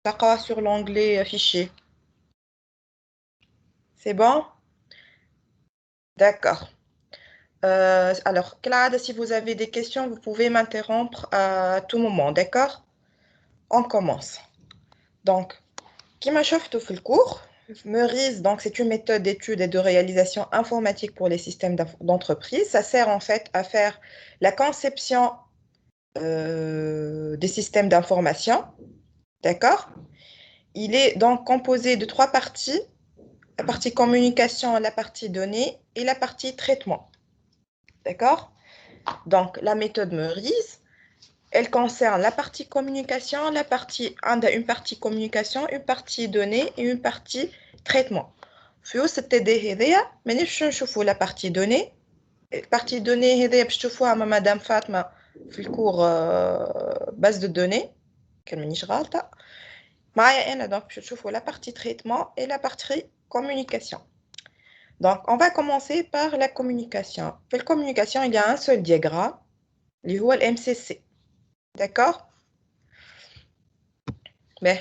تقع sur l'onglet fichier. C'est bon? D'accord. Alors, Claude, si vous avez des questions, vous pouvez m'interrompre à tout moment, d'accord? On commence. Donc, كما شفتوا في الcours, Meurize, donc c'est une méthode d'étude et de réalisation informatique pour les systèmes d'entreprise. Ça sert en fait à faire la conception des systèmes d'information, d'accord? Il est donc composé de trois parties, la partie communication, la partie données et la partie traitement, d'accord? Donc, la méthode Meurize, elle concerne la partie communication, une partie communication, une partie données et une partie traitement. في وسط التدريب هذايا مانيش نشوفوا la partie données. Partie données هذايا باش تشوفوها مع مدام فاطمة في الكور base de données كان مانيش غالطة. معايا أنا donc باش تشوفوا la partie traitement et la partie communication. Donc on va commencer par la communication. Pour la communication, il y a un seul diagramme, اللي هو ال MCC. D'accord? Mais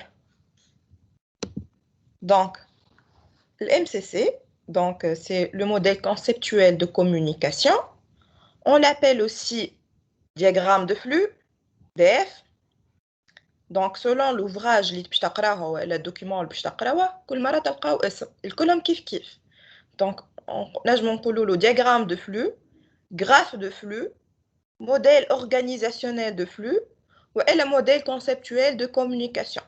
donc le MCC, donc c'est le modèle conceptuel de communication. On l'appelle aussi diagramme de flux, DF. Donc selon l'ouvrage اللي باش تقراوه ولا الدوكيومون اللي باش تقراوه كل مرة تلقاو اسم الكلهم كيف. Donc نجمو نقولوا له diagramme de flux, graphe de flux, modèle organisationnel de flux ولا modèle conceptuel de communication.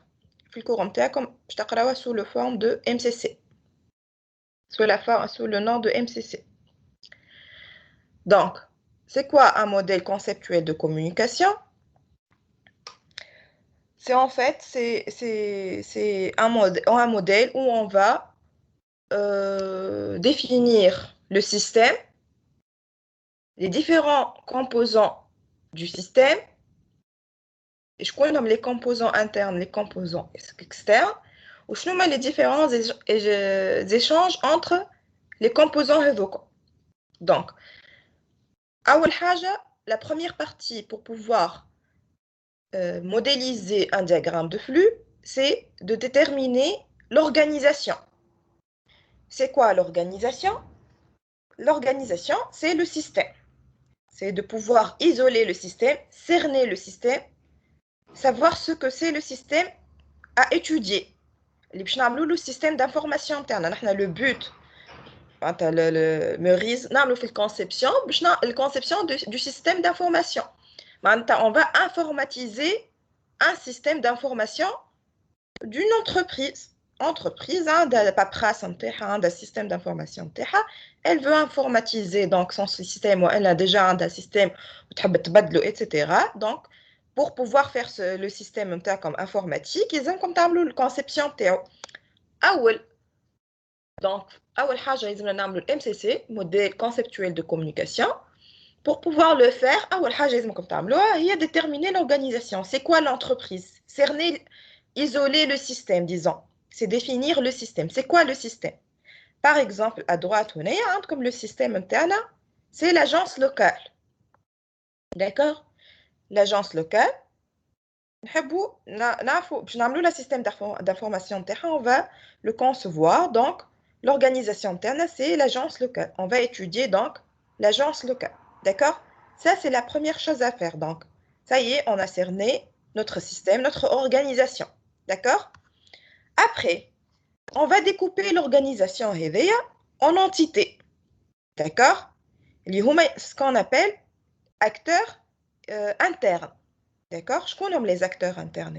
في الكور نتاعكم باش تقراوه sous le forme de MCC. Sous le nom de MCC. Donc, c'est quoi un modèle conceptuel de communication? C'est en fait un modèle où on va définir le système, les différents composants du système, et je connais les composants internes, les composants externes, ou je nomme les différents échanges entre les composants هذوك. Donc, أول حاجة, la première partie pour pouvoir modéliser un diagramme de flux, c'est de déterminer l'organisation. C'est quoi l'organisation? L'organisation, c'est le système. C'est de pouvoir isoler le système, cerner le système, savoir ce que c'est le système à étudier. Le système d'information interne. Le but, Meurize, la conception du système d'information. On va informatiser un système d'information d'une entreprise. Entreprise, عندها paperasse نتاعها, عندها système d'information نتاعها, elle veut informatiser donc son système, ou elle a déjà un système وتحب تبدله, etc. Donc, pour pouvoir faire le système نتاعها comme informatique, ils ont comme تعملوا la conception نتاعو. Donc, أول حاجة لازم نعملوا le MCC, modèle conceptuel de communication. Pour pouvoir le faire, أول حاجة لازمكم تعملوها هي déterminer l'organisation. C'est quoi l'entreprise? Cerner, isoler le système, disons. C'est définir le système. C'est quoi le système? Par exemple, à droite, on a comme le système interne, c'est l'agence locale. D'accord? L'agence locale, باش نعملوا le système d'information on va le concevoir. Donc, l'organisation interne, c'est l'agence locale. On va étudier donc l'agence locale. D'accord? Ça, c'est la première chose à faire. Donc, ça y est, on a cerné notre système, notre organisation. D'accord? Après, on va découper l'organisation en entités. D'accord? Ce qu'on appelle acteurs internes. D'accord? Je connais les acteurs internes.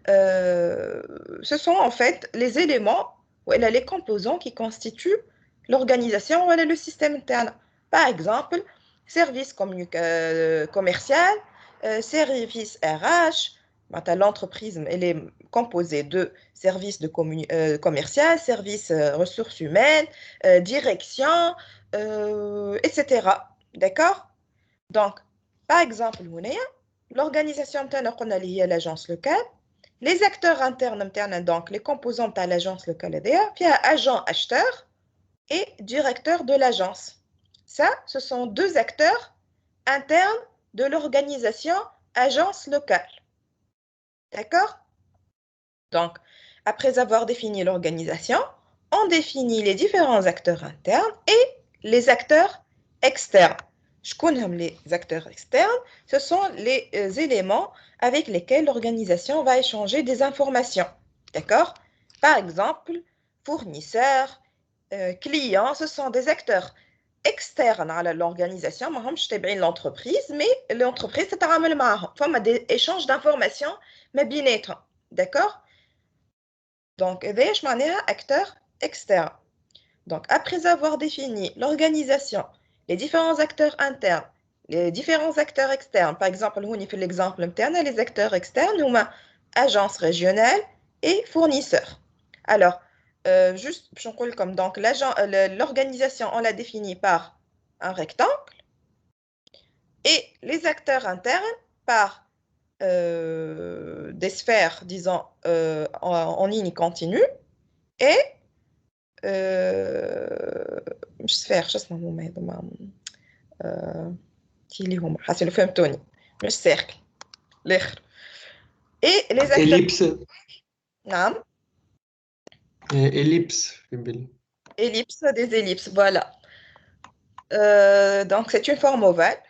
Ce sont en fait les éléments ou les composants qui constituent l'organisation ou le système interne. Par exemple, service commercial, service RH. L'entreprise elle est composée de services commercial, services ressources humaines, direction, etc. D'accord? Donc, par exemple, l'organisation interne qu'on a liée à l'agence locale, les acteurs internes, donc les composants à l'agence locale, puis agent acheteur et directeur de l'agence. Ça, ce sont deux acteurs internes de l'organisation agence locale. D'accord? Donc, après avoir défini l'organisation, on définit les différents acteurs internes et les acteurs externes. Je connais les acteurs externes, ce sont les éléments avec lesquels l'organisation va échanger des informations. D'accord? Par exemple, fournisseurs, clients, ce sont des acteurs externes à l'organisation. ماهمش تابعين l'entreprise, mais l'entreprise تتعامل معهم. فما des échanges d'informations ما بيناتهم. D'accord? Donc, هذايا اش معناها acteur externe. Donc, après avoir défini l'organisation, les différents acteurs internes, les différents acteurs externes, par exemple, on fait l'exemple interne, les acteurs externes, ou agences régionales et fournisseurs. Alors, juste, comme donc l'organisation, on l'a définie par un rectangle et les acteurs internes par des sphères, disons, en ligne continue et مش سفير شو اسمهم هذوما كي اللي هما حاسين فهمتوني مش سيركل الاخر اي لي زاكتور Ellipse. نعم Ellipse في بالي. ellipse des ellipses voilà donc c'est une forme ovale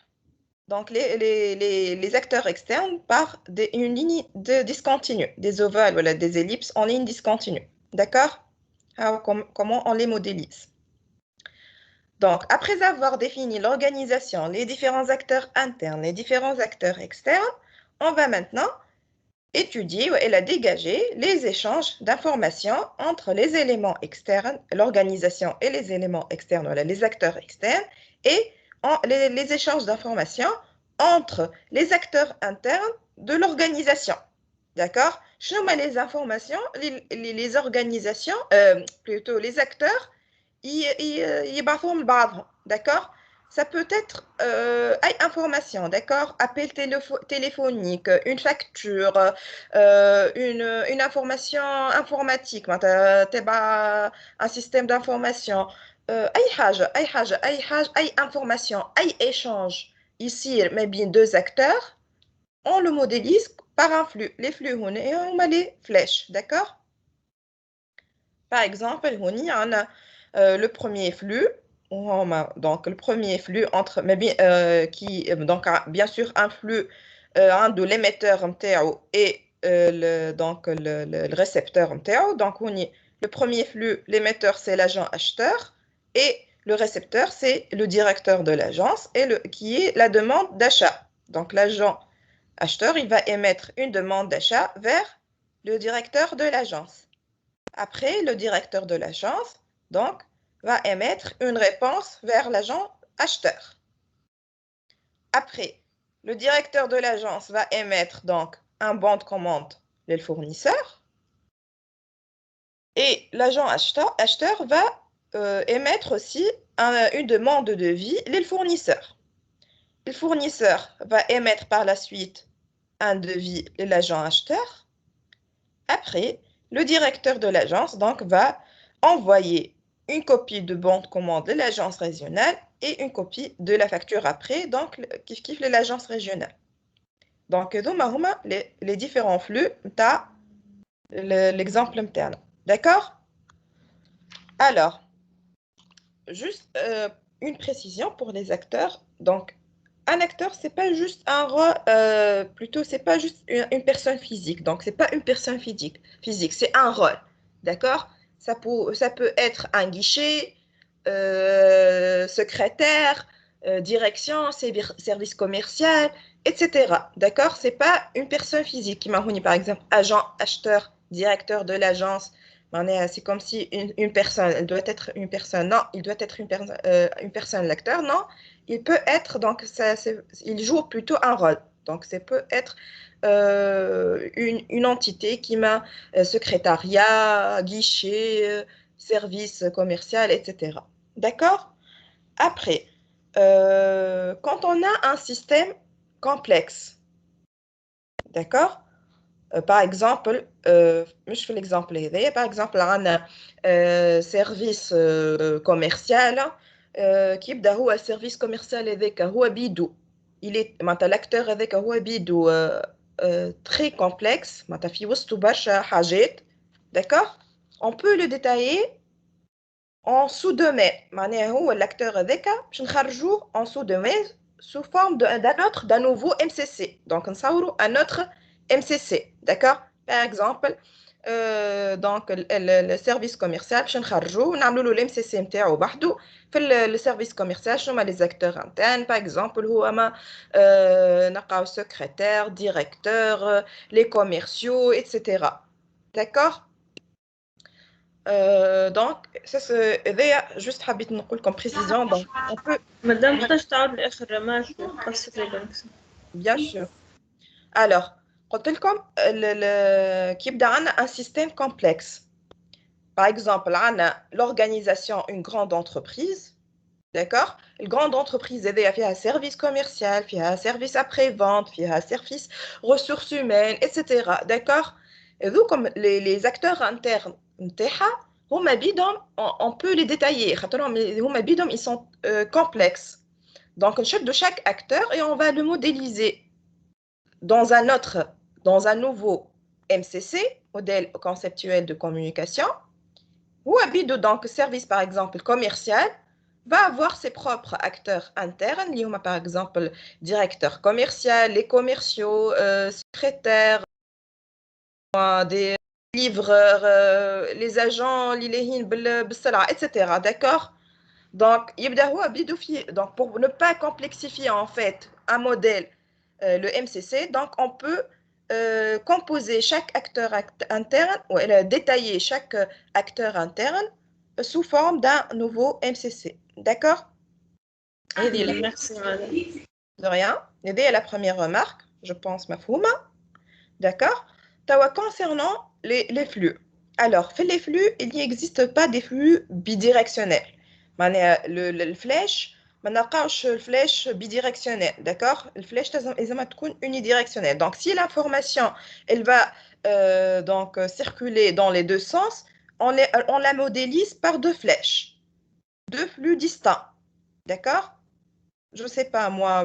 donc les acteurs externes par une ligne de discontinue des ovales voilà des ellipses en ligne discontinue d'accord alors, comment on les modélise. Donc, après avoir défini l'organisation, les différents acteurs internes, les différents acteurs externes, on va maintenant étudier et la dégager les échanges d'informations entre les éléments externes, l'organisation et les éléments externes, voilà, les acteurs externes, et les échanges d'informations entre les acteurs internes de l'organisation. D'accord? Je nomme les informations, les organisations, plutôt les acteurs, يبعثوهم لبعضهم. D'accord? Ça peut être information, d'accord? Appel téléphonique, une facture, une information informatique, un système d'information, أي حاجة أي information, أي échange ici, mais bien deux acteurs, on le modélise par un flux. Les flux, on a les flèches, d'accord? Par exemple, on a le premier flux, donc le premier flux entre, mais bien, qui, donc bien sûr un flux de l'émetteur et donc le récepteur donc le premier flux, l'émetteur c'est l'agent acheteur et le récepteur c'est le directeur de l'agence et qui est la demande d'achat. Donc l'agent acheteur, il va émettre une demande d'achat vers le directeur de l'agence. Après, le directeur de l'agence, donc, va émettre une réponse vers l'agent acheteur. Après, le directeur de l'agence va émettre donc un bon de commande le fournisseur. Et l'agent acheteur va émettre aussi une demande de devis le fournisseur. Le fournisseur va émettre par la suite un devis de l'agent acheteur. Après, le directeur de l'agence donc va envoyer une copie de bon de commande de l'agence régionale et une copie de la facture après, donc qui fait l'agence régionale. Donc, les différents flux, tu as l'exemple interne. D'accord? Alors, juste une précision pour les acteurs. Donc, un acteur, c'est pas juste un rôle, plutôt, c'est pas juste une personne physique. Donc, c'est pas une personne physique, c'est un rôle. D'accord? Ça peut être un guichet, secrétaire, direction, service commercial, etc. D'accord? C'est pas une personne physique qui m'a réuni, par exemple, agent, acheteur, directeur de l'agence. C'est comme si une personne, elle doit être une personne. Non, il doit être une personne, l'acteur. Non, il peut être, donc, il joue plutôt un rôle. Donc, ça peut être une entité qui m'a secrétariat, guichet, service commercial, etc. D'accord? Après, quand on a un système complexe, d'accord? Par exemple, je fais l'exemple هذايا, par exemple, on a un service commercial qui يبدأ هو السيرفيس كوميرسيال هذاك هو بيدو il est معناتها l'acteur هذاك هو بيدو très complexe, d'accord? On peut le détailler en sous-domaine. L'acteur en sous-domaine sous forme d'un nouveau MCC. Donc, on a un autre MCC. D'accord? Par exemple, donc, le service commercial, on a le MCC le service commercial, on a les acteurs internes. Par exemple, on a secrétaire, directeur, les commerciaux, etc. D'accord? Donc, ça c'est juste حبيت نقول comme précision. Donc, on peut مادام تقدرش تعاود لآخر رماش وتقص لي كونكسيون. bien sûr. Alors, قلت لكم كيبدا عندنا un système complexe. Par exemple, عندنا l'organisation une grande entreprise. D'accord? Une grande entreprise il y a un service commercial, il y a un service après-vente, il y a un service ressources humaines, etc. D'accord? Et donc, comme les acteurs internes, on peut les détailler. Ils sont complexes. Donc, on de chaque acteur et on va le modéliser dans dans un nouveau MCC, modèle conceptuel de communication, ou donc service par exemple commercial va avoir ses propres acteurs internes, par exemple directeur commercial, les commerciaux, secrétaires, des livreurs, les agents, etc. D'accord? Donc, donc, pour ne pas complexifier en fait un modèle, le MCC, donc on peut composer chaque acteur interne ou détailler chaque acteur interne sous forme d'un nouveau MCC. D'accord? Merci madame. De rien. C'est la première remarque, je pense, Mafouma. D'accord? Concernant les flux. Alors, fait les flux, il n'existe pas des flux bidirectionnels. Le flèche, le flèche bidirectionnel, d'accord? Le flèche, est unidirectionnel. Donc, si l'information, elle va donc circuler dans les deux sens, on la modélise par deux flèches, deux flux distincts, d'accord? Je ne sais pas moi,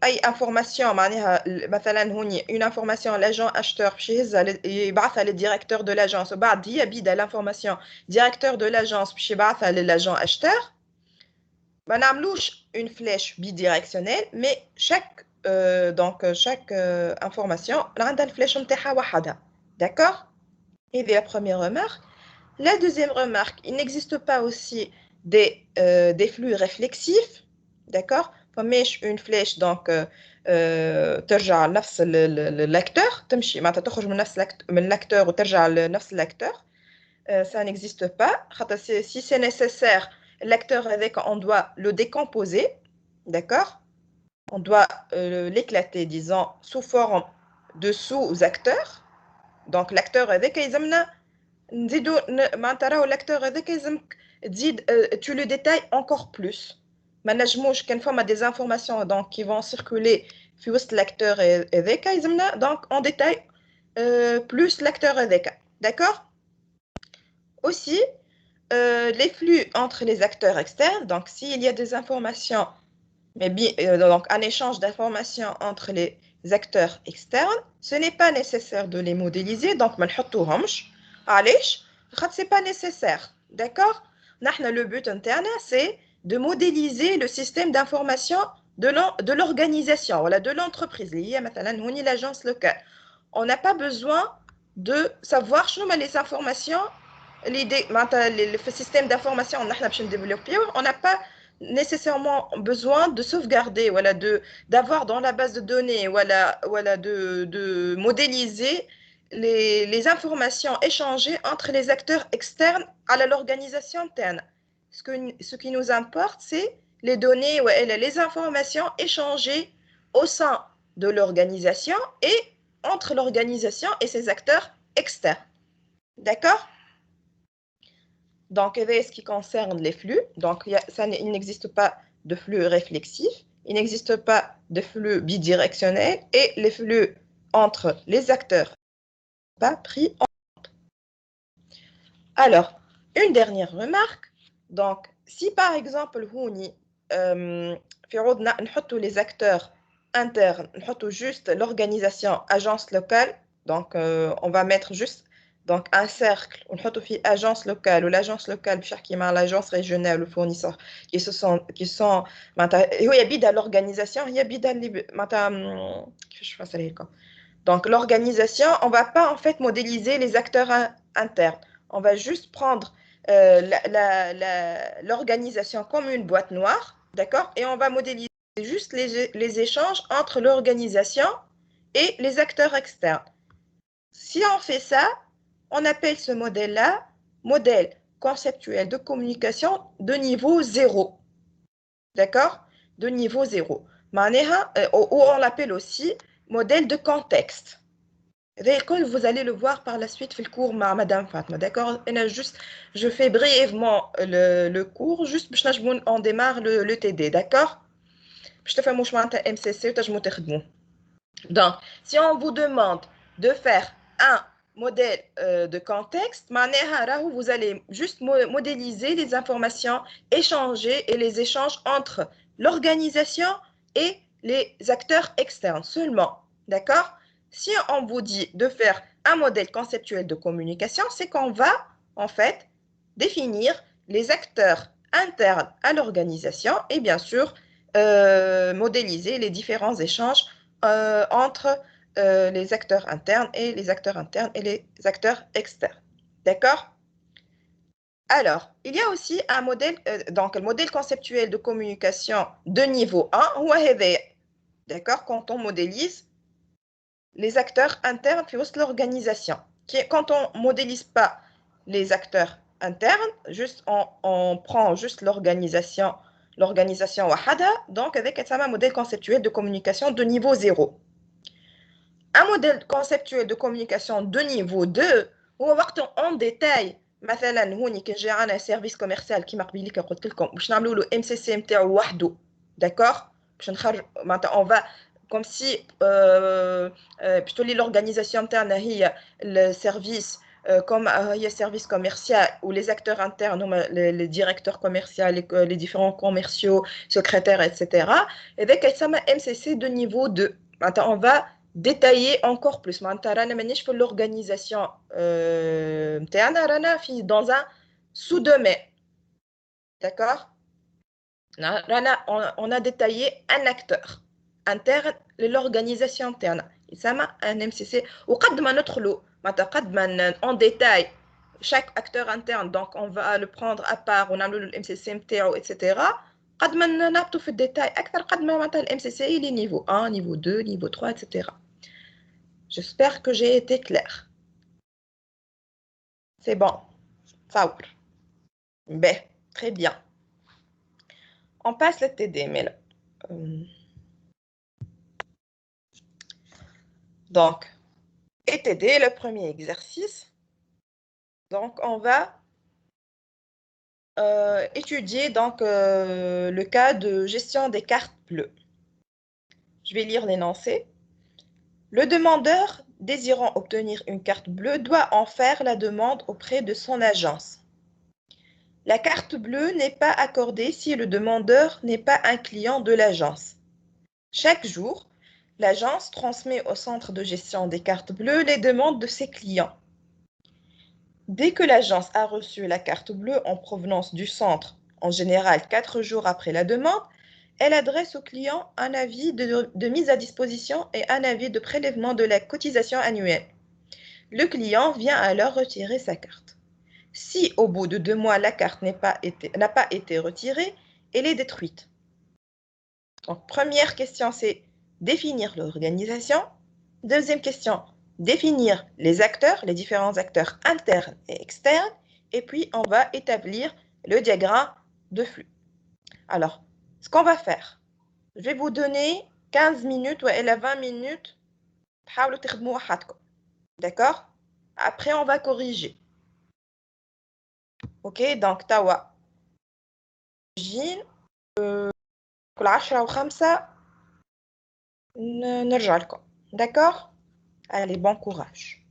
اي information معناها مثلا هوني une information l'agent acheteur باش يبعثها للديريكتور de l'agence وبعد هي بيدا l'information directeur de l'agence باش يبعثها للagent acheteur. ما نعملوش une flèche bidirectionnelle mais chaque information عندها الفلاش نتاعها وحدها. D'accord? Et la première remarque. La deuxième remarque, il n'existe pas aussi des flux réflexifs, d'accord? Comme une flèche, donc, ترجع لنفس l'acteur, تمشي معناتها تخرج من l'acteur وترجع لنفس l'acteur. Ça n'existe pas. Si c'est nécessaire, l'acteur avec, on doit le décomposer, d'accord? On doit l'éclater, disons, sous forme de sous-acteurs. Donc, l'acteur avec, نزيدو معناتها راهو لاكتور هذاك يلزمك تزيد tu le détailles encore plus. ما نجموش كان فما des informations donc qui vont circuler في وسط l'acteur هذاك يلزمنا donc on détaille plus l'acteur هذاك. D'accord? Aussi les flux entre les acteurs externes, donc s'il y a des informations mais bien, donc un échange d'informations entre les acteurs externes, ce n'est pas nécessaire de les modéliser donc ما نحطوهمش. علاش؟ خاطر c'est pas nécessaire. D'accord? نحن le but interne c'est de modéliser le système d'information de l'organisation voilà de l'entreprise اللي هي مثلا هوني l'agence locale. On n'a pas besoin de savoir شنو les informations l'idée le système d'information نحن باش نديفلوبيو on n'a pas nécessairement besoin de sauvegarder voilà d'avoir dans la base de données voilà de modéliser les informations échangées entre les acteurs externes à l'organisation interne. Ce qui nous importe, c'est les données, les informations échangées au sein de l'organisation et entre l'organisation et ses acteurs externes. D'accord? Donc, ce qui concerne les flux, donc il n'existe pas de flux réflexif, il n'existe pas de flux bidirectionnel et les flux entre les acteurs pas pris en compte. Alors, une dernière remarque. Donc, si par exemple, نحطوا les acteurs interne, on met juste l'organisation agence locale. Donc, on va mettre juste donc, un cercle. On met agence locale ou l'agence locale, l'agence régionale, le fournisseur, qui sont il y a l'organisation, il y a donc, l'organisation, on ne va pas en fait modéliser les acteurs internes. On va juste prendre l'organisation comme une boîte noire, d'accord? Et on va modéliser juste les échanges entre l'organisation et les acteurs externes. Si on fait ça, on appelle ce modèle-là modèle conceptuel de communication de niveau 0. D'accord? De niveau 0. Ou on l'appelle aussi modèle de contexte. Vous allez le voir par la suite dans le cours avec Madame Fatma. D'accord? Je fais brièvement le cours, juste pour que on démarre le TD. D'accord? Je te fais mon chemin MCC, je te Donc, si on vous demande de faire un modèle de contexte, vous allez juste modéliser les informations échangées et les échanges entre l'organisation et les acteurs externes seulement. D'accord? Si on vous dit de faire un modèle conceptuel de communication, c'est qu'on va en fait définir les acteurs internes à l'organisation et bien sûr modéliser les différents échanges entre les acteurs internes et les acteurs externes. D'accord? Alors, il y a aussi un modèle, donc le modèle conceptuel de communication de niveau 1, ou d'accord, quand on modélise les acteurs internes puis aussi l'organisation. Quand on ne modélise pas les acteurs internes, juste on prend juste l'organisation wahada, donc avec un modèle conceptuel de communication de niveau 0. Un modèle conceptuel de communication de niveau 2 هو وقت en détail مثلا هوني كان جا عنا سيرفيس كوميرسيال كيما قبيليك قلت لكم باش نعملوا له ام سي سي نتاعو وحده داكوغ باش نخرج معناتها اون فا كوم سي باش تولي لورغانيزاسيون نتاعنا هي السيرفيس comme il y a service commercial où les acteurs internes, les directeurs commerciaux, les différents commerciaux, secrétaires, etc. Et avec ça, MCC de niveau 2. Maintenant, on va détailler encore plus. Maintenant, l'organisation dans un sous-domaine. D'accord? On a détaillé un acteur interne de l'organisation interne. Ça m'a un MCC. Ou en détail chaque acteur interne, donc on va le prendre à part, on a le MCC, etc. قد ما نهبطوا في الديتاي اكثر قد ما معناتها الام سي سي لي نيفو 1 نيفو 2 نيفو 3 etc. J'espère que j'ai été claire. C'est bon. Faour. Ben, très bien. On passe le TD. Donc, et TD, le premier exercice. Donc, on va étudier donc, le cas de gestion des cartes bleues. Je vais lire l'énoncé. Le demandeur désirant obtenir une carte bleue doit en faire la demande auprès de son agence. La carte bleue n'est pas accordée si le demandeur n'est pas un client de l'agence. Chaque jour, l'agence transmet au centre de gestion des cartes bleues les demandes de ses clients. Dès que l'agence a reçu la carte bleue en provenance du centre, en général 4 jours après la demande, elle adresse au client un avis de mise à disposition et un avis de prélèvement de la cotisation annuelle. Le client vient alors retirer sa carte. Si au bout de 2 mois, la carte n'a pas été retirée, elle est détruite. Donc, première question, c'est définir l'organisation. Deuxième question, définir les acteurs, les différents acteurs internes et externes. Et puis, on va établir le diagramme de flux. Alors, ce qu'on va faire, je vais vous donner 15 minutes ou 20 minutes. D'accord? Après, on va corriger. Ok, donc, tawa. كل 10 و5 نرجع لكم. D'accord? Allez, bon courage.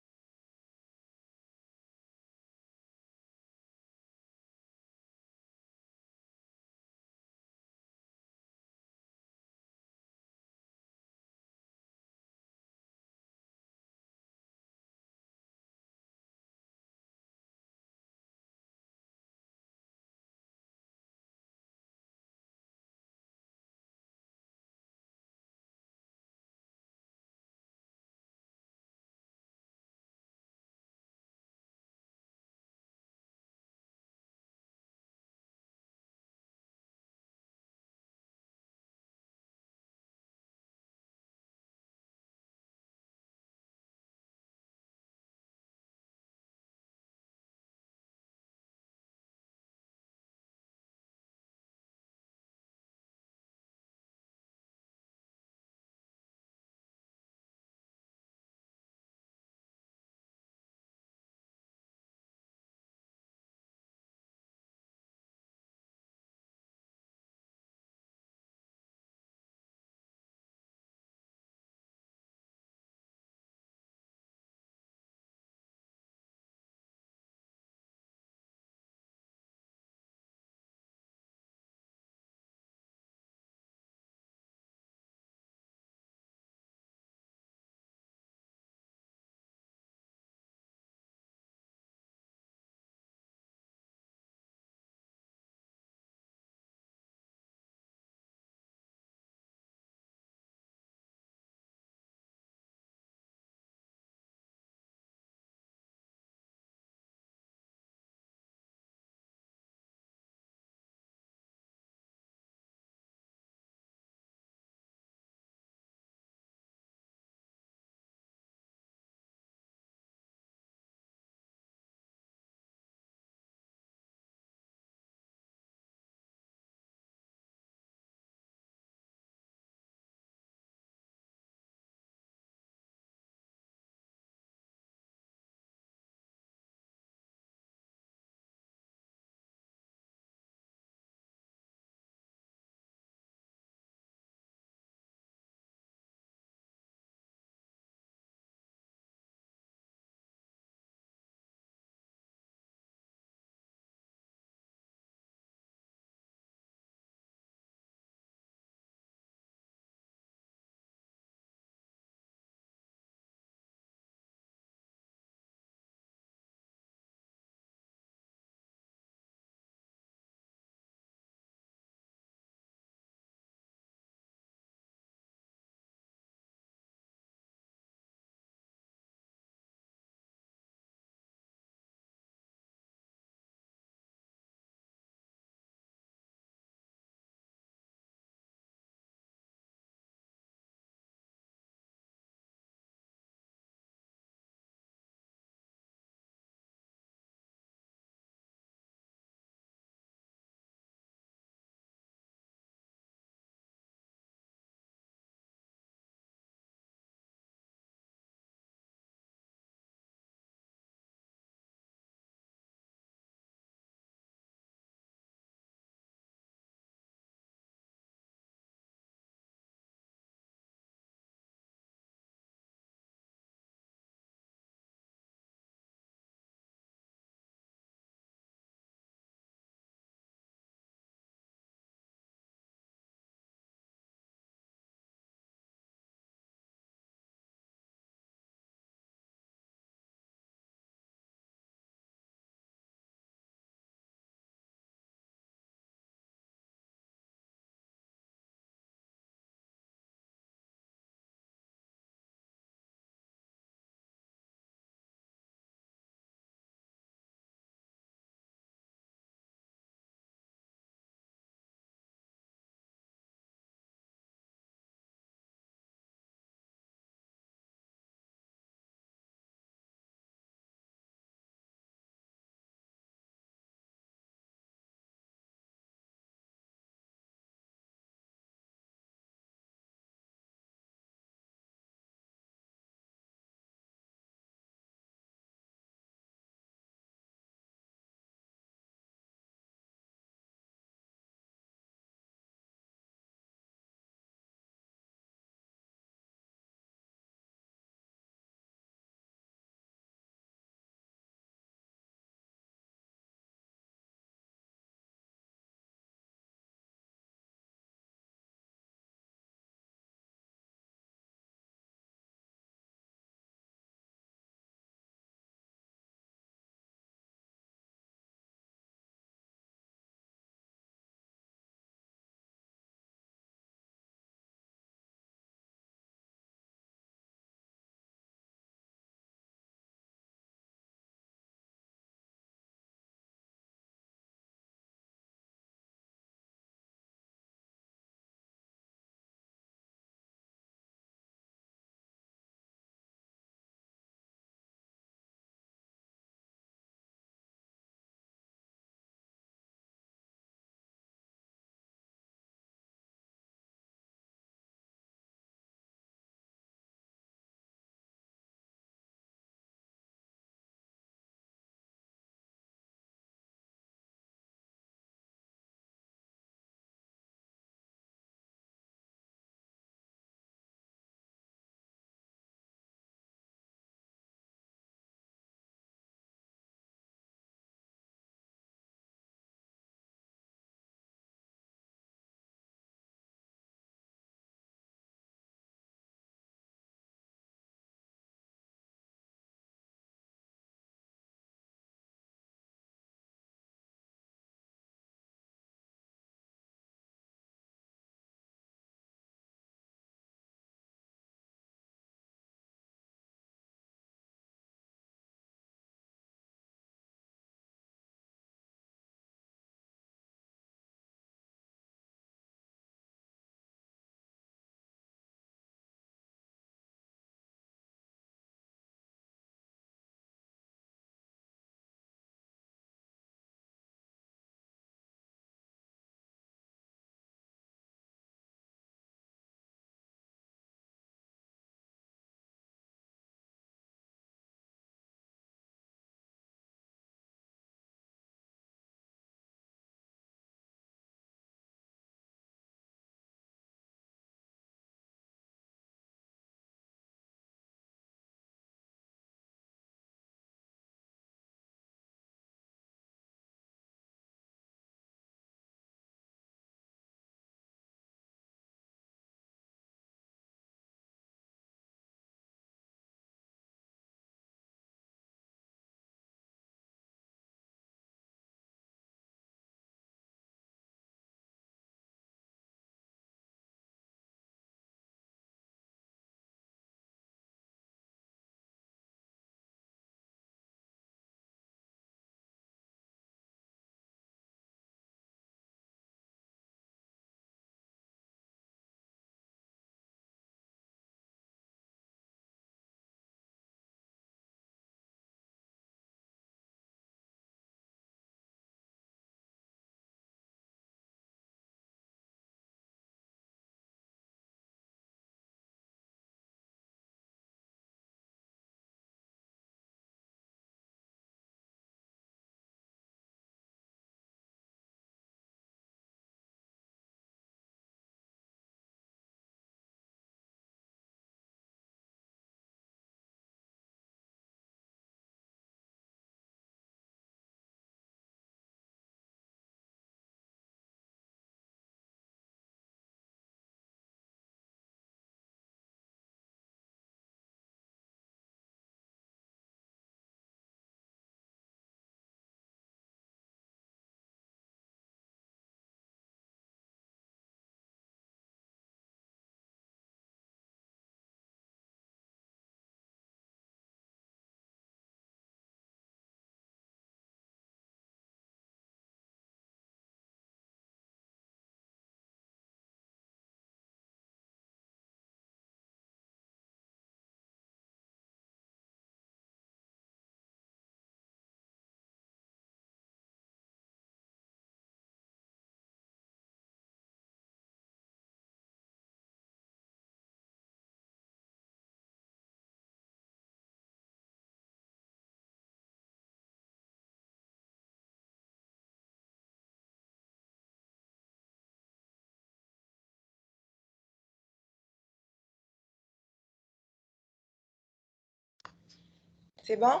C'est bon?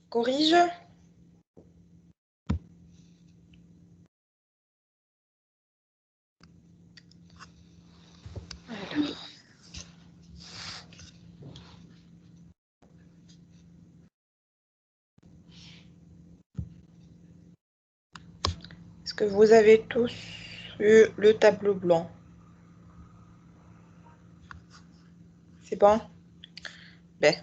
Corrige. Alors. Est-ce que vous avez tous eu le tableau blanc? C'est bon? Ben.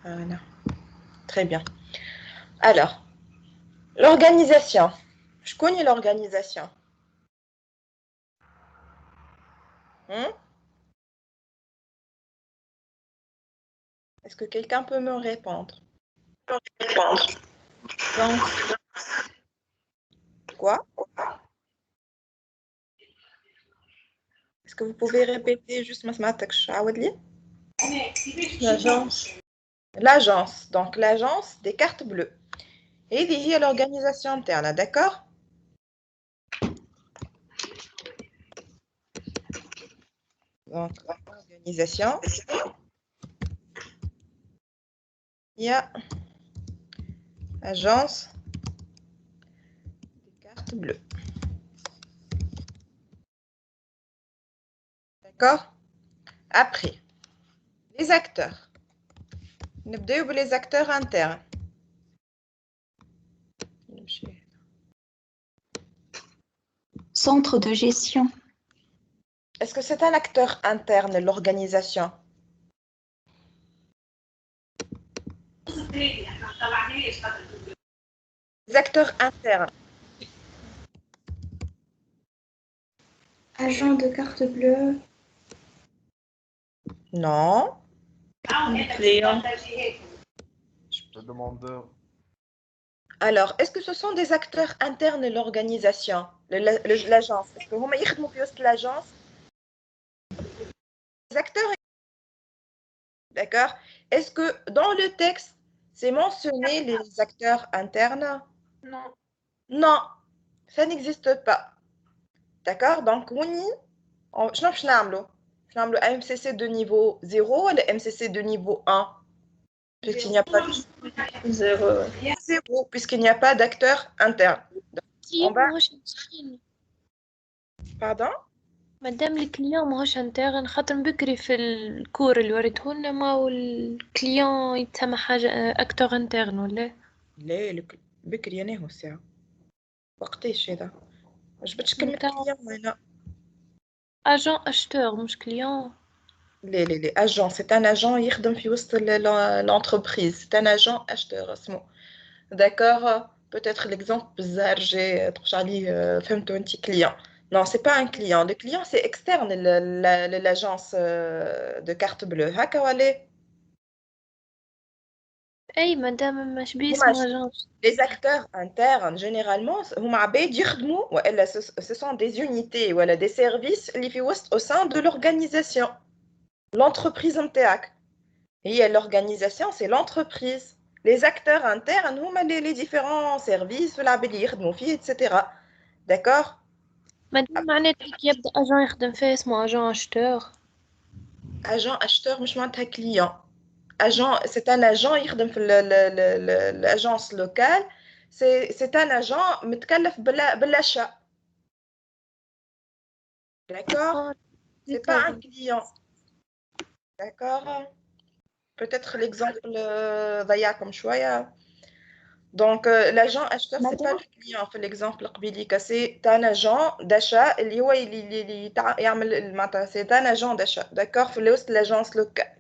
Voilà. Très bien. Alors, l'organisation. Je connais l'organisation. Est-ce que quelqu'un peut me répondre? Donc, quoi? Est-ce que vous pouvez répéter juste ma L'agence. L'agence. Donc, l'agence des cartes bleues. Et il y a l'organisation interne, d'accord? Donc, l'organisation. Il y a agence des cartes bleues. D'accord? Après, les acteurs. Les acteurs internes. Centre de gestion. Est-ce que c'est un acteur interne, l'organisation? Les acteurs internes. Agent de carte bleue. Non. Client. Le demandeur. Alors, est-ce que ce sont des acteurs internes de l'organisation, l'agence? Est-ce que vous m'avez l'agence? Les acteurs, d'accord? Est-ce que dans le texte, c'est mentionné les acteurs internes? Non. Non, ça n'existe pas. D'accord? Donc, je vais MCC de niveau 0 ou le MCC de niveau 1? Puisqu'il n'y a pas de 0. 0, puisqu'il n'y a pas d'acteur interne. الكليون On va- ماهوش مسخين. Pardon? مادام الكليون ماهوش انترن خاطر بكري في الكور اللي وريتهولنا ماهو الكليون يتسمى حاجة اكتور انترن ولا؟ لا بكري أنا هو الساعة وقتاش هذا؟ ما جبتش كلمة نتاع كليون هنا. اجون اشتور مش كليون. لا agent, c'est un agent يخدم في وسط l'entreprise, c'est un agent acheteur اسمه. D'accord? Peut-être l'exemple bizarre, j'ai تخش عليه فهمتوا انت client. Non, c'est pas un client. Le client, c'est externe, l'agence de carte bleue. هكا ولا؟ اي مادام مش هما باسمه اجونس. les acteurs internes, généralement, هما عباد يخدموا وإلا ce sont des unités ولا des services اللي في وسط au sein de l'organisation. L'entreprise نتاعك. هي l'organisation, c'est l'entreprise. Les acteurs internes, هما les différents services والعباد اللي يخدموا فيه, etc. D'accord? مادام معناتها كي يبدا اجون يخدم فيه اسمه اجون اشتور. Agent acheteur مش معناتها client. Agent, c'est un agent يخدم في l'agence locale. C'est un agent متكلف بالachat. D'accord? C'est pas un client. D'accord? Peut-être l'exemple ضيع comme شوية. Donc, l'agent acheteur, c'est pas le client. في l'exemple قبيليك, c'est un agent d'achat اللي هو اللي يعمل معناتها c'est un agent d'achat. D'accord? في وسط l'agence locale.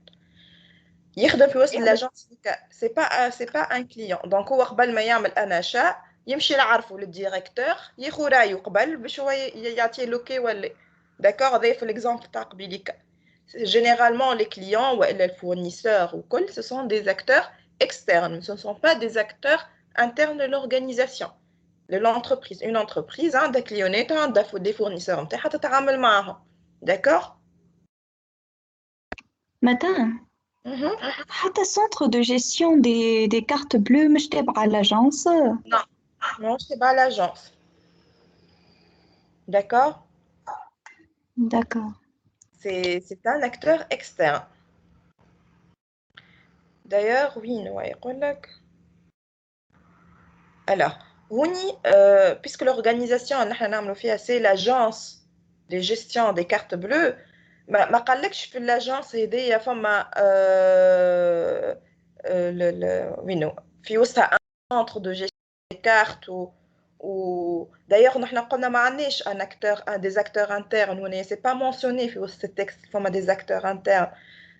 يخدم في وسط l'agence locale. C'est pas un client. Donc, هو قبل ما يعمل un achat يمشي لعرفه للديريكتور ياخذ رايه قبل باش هو يعطيه لوكي ولا. D'accord? هذا في l'exemple تاع قبيليك. Généralement, les clients ou les fournisseurs ou quoi, ce sont des acteurs externes. Ce ne sont pas des acteurs internes de l'organisation, de l'entreprise. Une entreprise, des clients, des fournisseurs, d'accord? Madame, Mhm. حتى centre de gestion des cartes bleues مش تابعة l'agence. Non, c'est pas l'agence. D'accord? D'accord. C'est un acteur externe. D'ailleurs, oui, alors, puisque l'organisation, c'est l'agence de gestion des cartes bleues, ما قالكش في l'agence هذيا فما وينو في وسطها un centre de gestion des cartes ou d'ailleurs نحن قلنا ما عندناش un des acteurs internes هنا c'est pas mentionné في وسط التكست فما des acteurs internes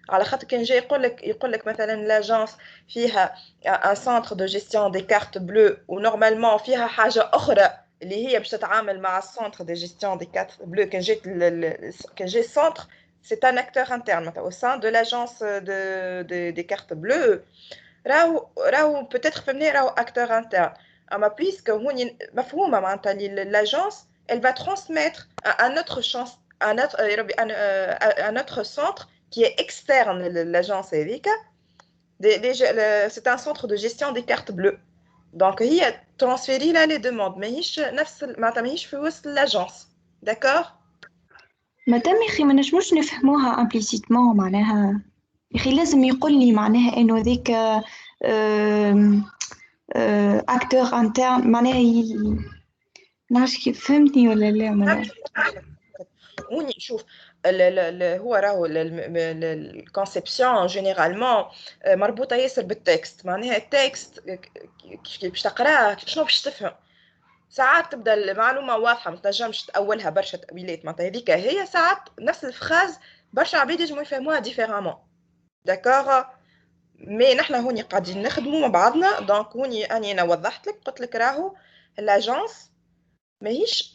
على خاطر كان جاي يقول لك مثلا لاجونس فيها ان سنتر دو جيستيون دي كارت بلو ونورمالمون فيها حاجه اخرى اللي هي باش تتعامل مع السنتر دو جيستيون دي كارت بلو كان جاي السنتر سي ان اكتور انترن مثلا au sein de l'agence des cartes bleues راهو peut-être فهمني راهو اكتور انترن اما بيسك هوني مفهومه معناتها اللي لاجونس elle va transmettre un autre chance un autre centre qui est externe l'agence Erika. C'est un centre de gestion des cartes bleues. Donc, il a transféré là les demandes, mais il في وسط l'agence. D'accord? مادام يا أخي ما نجموش نفهموها implicitement معناها يا أخي لازم يقول لي معناها إنه ذيك acteur interne معناها نعرفش كيف فهمتني ولا لا معناها. وني شوف هو راهو الكونسيبسيون جينيرالمون مربوطه ياسر بالتكست معناها التكست كي باش تقراه شنو باش تفهم ساعات تبدا المعلومه واضحه ما تنجمش تاولها برشا تاويلات معناتها هذيك هي ساعات نفس الفراز برشا عباد يجموا يفهموها ديفيرامون داكوغ مي نحنا هوني قاعدين نخدموا مع بعضنا دونك هوني انا وضحت لك قلت لك راهو لاجونس ماهيش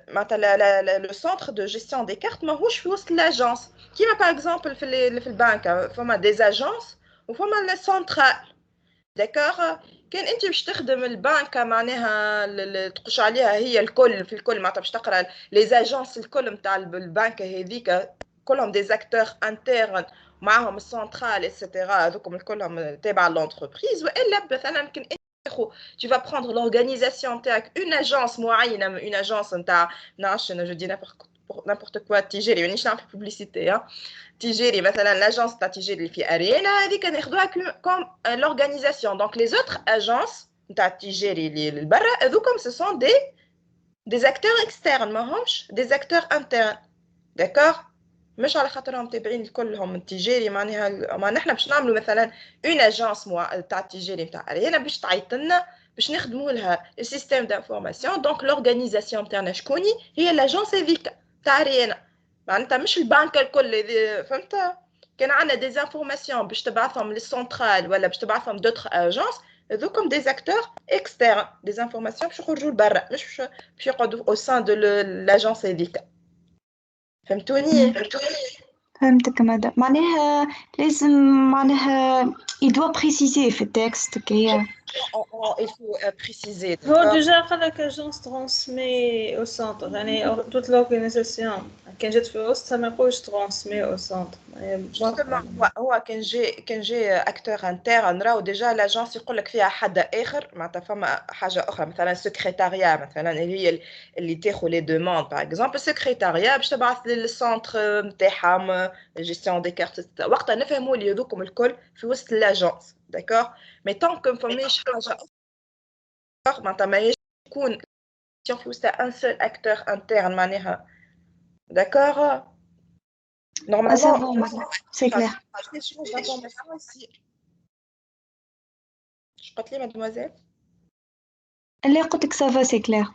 معناتها لو سونتر دو جيستيون دي كارت ماهوش في وسط لاجونس كيما باغ اكزومبل في البنك فما دي اجونس وفما لا سونترال داكوغ كان انت باش تخدم البنك معناها تقش عليها هي الكل في الكل معناتها باش تقرا لي زاجونس الكل نتاع البنك هذيك كلهم دي زاكتور انترن معاهم السنترال ايتترا هذوكم الكلهم تابع لونتربريز والا مثلا كان tu vas prendre l'organisation une agence معينه une agence نتاع نعرفش je dis n'importe quoi تيجيري مانيش نعمل publicité تيجيري مثلا لاجونس تاع تيجيري اللي في ارينا هذيك ناخذوها كوم لورغانيزاسيون دونك لي زوتر اجونس نتاع تيجيري اللي لبرا هذوكم سو سون دي اكتور اكسترن ماهمش دي اكتور انترن داكوغ مش على خاطرهم تابعين كلهم التجاري معناها ما نحن باش نعملوا مثلا اون اجونس تاع التجاري نتاع ارينا باش تعيط لنا باش نخدموا لها السيستيم دانفورماسيون دونك لورغانيزاسيون نتاعنا شكوني هي لاجونس هذيك تاع ارينا معناتها مش البنك الكل فهمت كان عندنا دي زانفورماسيون باش تبعثهم للسنترال ولا باش تبعثهم دوتر اجونس هذوكم دي اكتور اكسترن دي زانفورماسيون باش يخرجوا لبرا مش باش يقعدوا او سان دو لاجونس هذيك فهمتوني فهمتك مدام معناها لازم معناها il doit préciser في التكست كي il faut préciser هو ديجا قال لك اجونس ترانسمي او سنتر يعني توت لورغانيزاسيون كان جات في وسطها ما يقولش ترانسمي او سنتر هو كان جاي اكتور انترن راهو ديجا لاجونس يقول لك فيها حد اخر معناتها فما حاجه اخرى مثلا سكرتاريا مثلا هي اللي تاخذ لي دوموند باغ اكزومبل السكرتاريا باش تبعث للسونتر نتاعهم جيستيون دي كارت وقتها نفهموا اللي هذوكم الكل في وسط لاجونس داكوغ مي طون كو فماش حاجه اخرى معناتها ماهيش يكون في وسط ان سول اكتور انترن معناها داكوغ normalement c'est clair. Je قلت لي mademoiselle اللي قلت لك ça va c'est clair.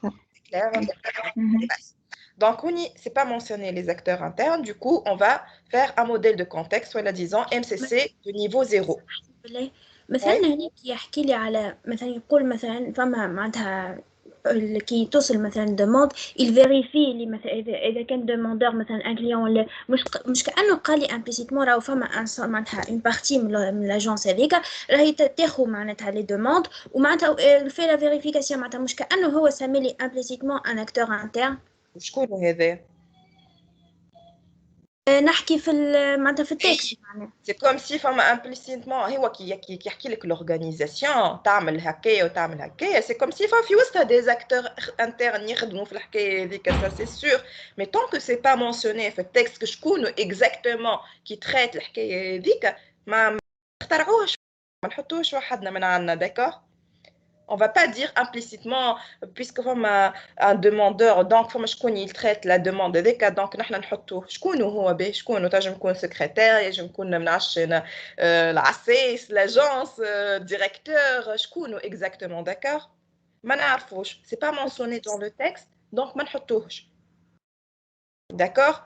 Donc, c'est pas mentionné les acteurs internes. Du coup, on va faire un modèle de contexte, soit disant MCC de niveau 0. مثلا هناك يحكي لي على مثلا يقول مثلا فما معناتها كي توصل مثلا دوموند الفيريفي اللي مثلا اذا كان دوموندور مثلا ان كليون ولا مش كانه قال لي امبليسيتمون راهو فما معناتها اون بارتي من لاجونس هذيك راهي تاخذ معناتها لي دوموند ومعناتها في لا فيريفيكاسيون معناتها مش كانه هو سامي لي امبليسيتمون ان اكتور انترن شكون هذا نحكي في معناتها في التكست معناها. C'est comme si فما implicitement هو كي يحكي لك l'organisation تعمل هكايا وتعمل هكايا c'est comme si في وسطها des acteurs internes يخدموا في الحكايه هذيك ça c'est sûr mais tant que c'est pas mentionné في التكست شكون exactement qui traite الحكايه هذيك ما نخترعوهش ما نحطوهش وحدنا من عندنا d'accord. On va pas dire implicitement, puisque comme un demandeur, donc comme il traite la demande des cas, donc nous نحطوه شكون هو به شكون تنجم يكون secrétaire ينجم يكون منعش العساس l'agence directeur شكون exactement d'accord ما نعرفوش c'est pas mentionné dans le texte donc ما نحطوهش d'accord.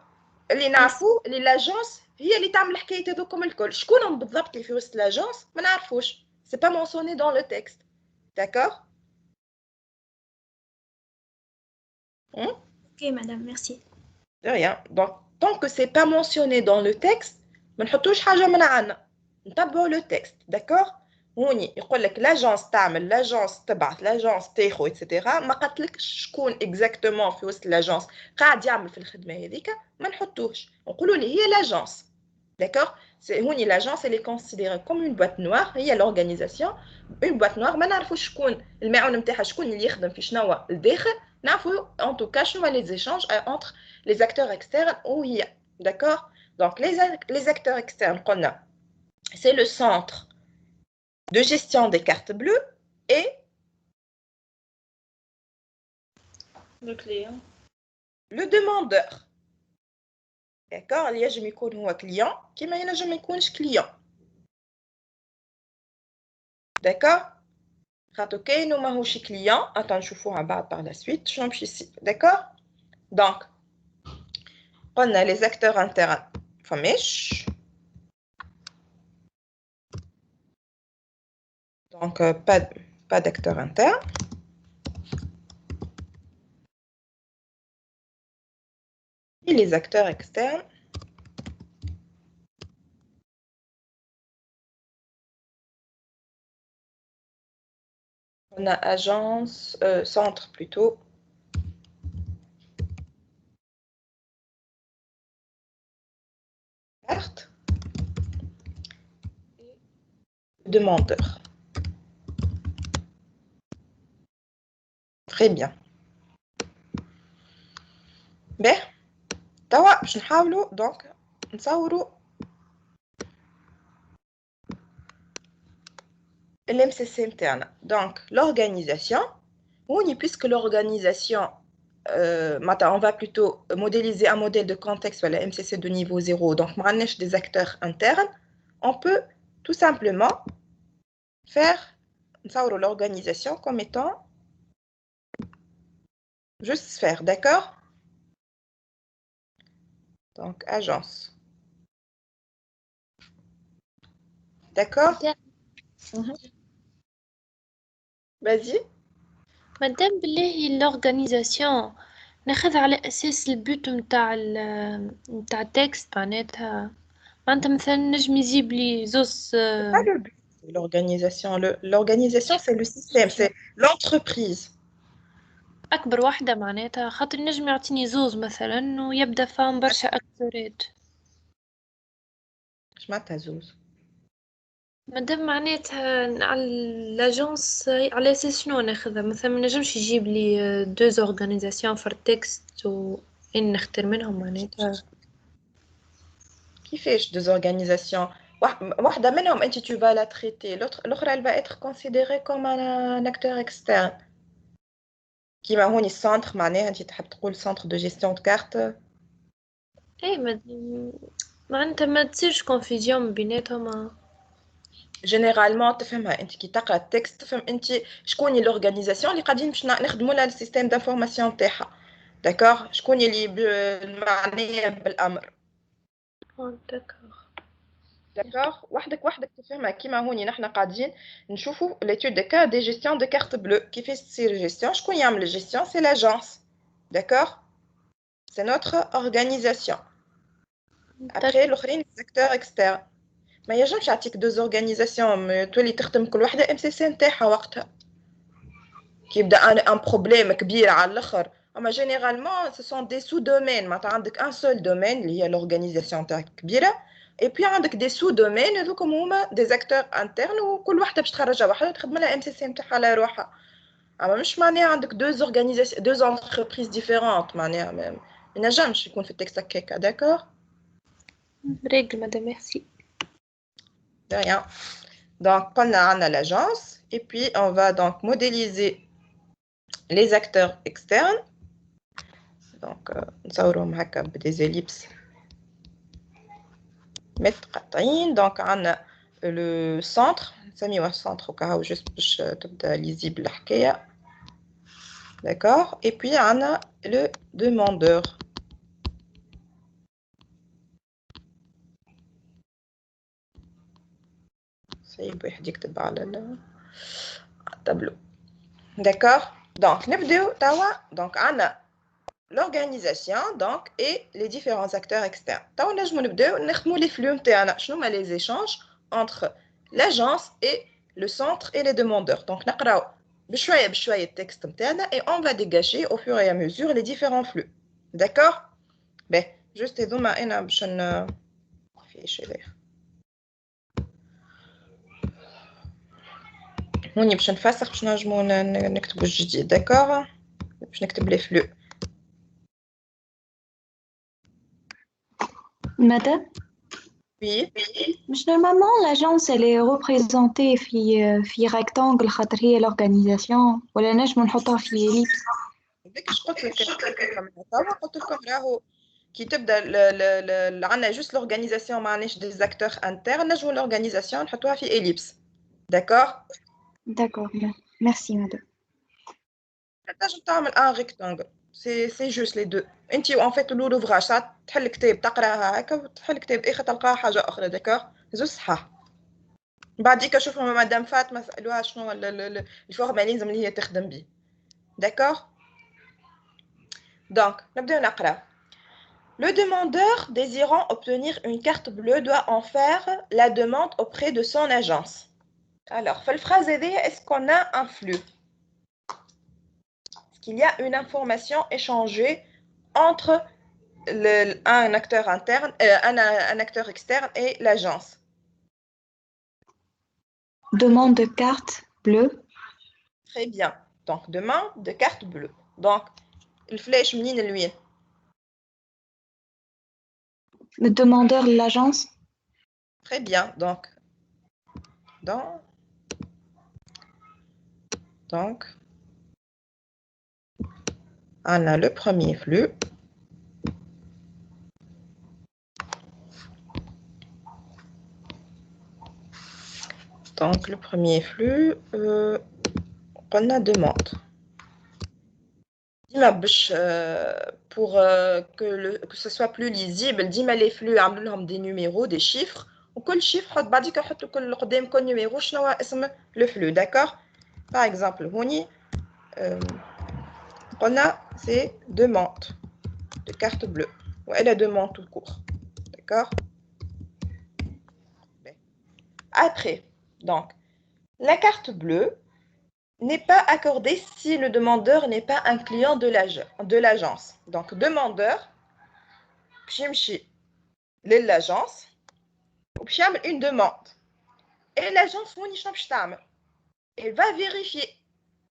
اللي نعرفوه اللي l'agence هي اللي تعمل الحكاية هذوكم الكل شكونهم بالضبط اللي في وسط l'agence ما نعرفوش c'est pas mentionné dans le texte. D'accord? Ok, madame, merci. De rien. Donc, tant que c'est pas mentionné dans le texte, ما نحطوش حاجة من عنا. نتبعوا le texte. D'accord? هوني يقول لك l'agence تعمل, l'agence تبعث, l'agence تاخذ, etc. ما قالتلكش شكون exactement في وسط l'agence قاعد يعمل في الخدمة هذيك ما نحطوش. نقولوا لي هي l'agence. D'accord? هوني l'agence elle est considérée comme une boîte noire, هي l'organisation. Une boîte noire ما نعرفوا شكون المعون نتاعها شكون اللي يخدم في شنو الداخل نعرفوا en tout cas شنو les échanges entre les acteurs externes وهي d'accord. Donc les acteurs externes قلنا c'est le centre de gestion des cartes bleues et Le client. le demandeur d'accord. اللي ينجم يكون هو client كيما ينجم ما يكونش client d'accord. خاطر كاين وماهوش كليون attends نشوفوها بعد par la suite شنو نمشي ici d'accord. donc قلنا les acteurs internes فماش donc pas d'acteurs internes et les acteurs externes on a agence centre plutôt carte et demandeur. Très bien. Ben, توا باش نحاولوا donc نصوروا l'MCC interne. Donc l'organisation, puisque l'organisation on va plutôt modéliser un modèle de contexte voilà, MCC de niveau 0, donc des acteurs internes, on peut tout simplement faire l'organisation comme étant juste sphère, d'accord. Donc agence, d'accord. Vas-y. مادام بالله l'organisation ناخذ على أساس البوت متاع التكست معناتها مثلا نجم يجيب لي زوز Pas le but de l'organisation. L'organisation, c'est le système, c'est l'entreprise. أكبر واحدة معناتها خاطر نجم يعطيني زوز مثلا ويبدأ فهم برشا أكتورات. Je m'attends. مادام معناتها على لاجونس على أساس شنو ناخذها مثلا منجمش يجيب لي دوز أورغانيزاسيون فور تكست وإن نختار منهم معناتها. كيفاش deux organisations واحدة منهم أنت tu vas la traiter l'autre elle va être considérée comme un acteur externe كيما هوني السنتر معناها أنت تحب تقول centre de gestion de carte. إيه معناتها ما تصيرش confusion بيناتهم. généralement تفهمها أنت كي تقرأ التكست تفهم أنت شكون l'organisation اللي قاعدين باش نخدموا لها السيستم d'information تاعها d'accord شكون اللي معنية بالأمر. D'accord. وحدك تفهمها كيما هوني نحنا قاعدين نشوفوا l'étude de cas des gestions de carte bleue كيفاش تصير gestion شكون يعمل gestion c'est l'agence d'accord c'est notre organisation après الاخرين les acteurs externes ما ينجمش يعطيك deux organisations تولي تخدم كل وحده MCC نتاعها وقتها كي يبدا ان بروبليم كبير على الاخر Mais généralement, ce sont des sous-domaines. Tu as un seul domaine, il y a l'organisation كبيرة. Et puis, il y a des sous-domaines, des acteurs internes, où كل واحدة باش تخرجها وحدها تخدم لها MCC نتاعها على روحها. مش معناها عندك deux entreprises différentes. معناها ما ينجمش يكون في التكست هكاكا. D'accord? Règle, madame, merci. De rien. Donc, on a l'agence. Et puis, on va donc modéliser les acteurs externes. Donc, نصورهم هكا des ellipses متقطعين. Donc, on a le centre. نسميوه centre وكاهو juste باش تبدا lisible الحكاية. D'accord? Et puis, on a le demandeur. صعيب واحد يكتب على التابلو. D'accord? Donc, نبداو توا. Donc, on a l'organisation donc et les différents acteurs externes. توا نجمو نبداو نخدمو les flux نتاعنا. شنو هما les échanges entre l'agence et le centre et les demandeurs. Donc, نقراو بشوية بشوية التكست نتاعنا et on va dégager au fur et à mesure les différents flux. D'accord? Ben, juste هذوما أنا باش فيش هذايا. هوني باش نفسخ باش نجمو نكتبو الجديد. D'accord? باش نكتب les flux. Madame, Oui. mais normalement l'agence elle est représentée في rectangle خاطر هي l'organisation ولا نجمو نحطها في ellipse. ديك اش قلت لك توا قلت لكم راهو كي تبدا عندنا جوست لورغانيزاسيون معناش دي زاكتور انترن نجمو لورغانيزاسيون نحطوها في ellipse. D'accord? D'accord, merci madame. تنجم تعمل ان ريكتانجل. سي جوست لي دو. انت ان فيت لوفراج ساعات تحل كتاب تقراها هكا وتحل كتاب اخر تلقاها حاجه اخرى. داكوغ؟ زوج صحاح. بعديك شوفوا مدام فاطمه سالوها شنو الفورماليزم اللي هي تخدم به. داكوغ؟ دونك نبداو نقرا. Le demandeur désirant obtenir une carte bleue doit en faire la demande auprès de son agence. Alors, في الphrase est-ce qu'on a un flux? Est-ce qu'il y a une information échangée entre un acteur interne, un acteur externe et l'agence? Demande de carte bleue. Très bien. Donc, demande de carte bleue. Donc, le flèche منين لوين? Le demandeur de l'agence. Très bien. Donc, on a le premier flux. Donc, le premier flux, on a demande. Pour que ce soit plus lisible, dis-moi les flux, عملوا des numéros, des chiffres. وكل chiffre حط بعديك حط كل قدام كل numéro شنو هو اسم le flux. D'accord? Par exemple, هوني on a ces demandes de carte bleue. Ouais, la demande tout court. D'accord? Après, donc, la carte bleue n'est pas accordée si le demandeur n'est pas un client de l'agence. Donc, demandeur, بيمشي للagence وباش يعمل une demande. Et l'agence هوني شنو باش تعمل؟ Elle va vérifier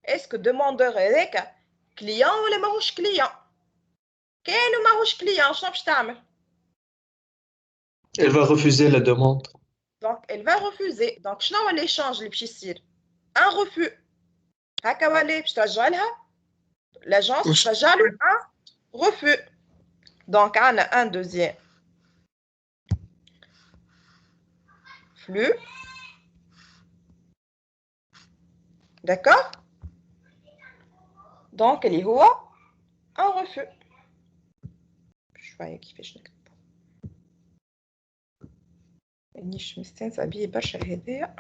est-ce que demandeur هذاك client ولا ماهوش client. كان وماهوش client شنو باش تعمل؟ Elle va refuser la demande. Donc, elle va refuser. Donc, شنو هو l'échange اللي باش يصير؟ Un refus. هكا ولا باش ترجع لها l'agence باش ترجع له un refus. Donc, on a un deuxième flux. D'accord? Donc, اللي هو un refus. شوية كيفاش نكتب. مانيش مستانسة بيه برشا هذايا.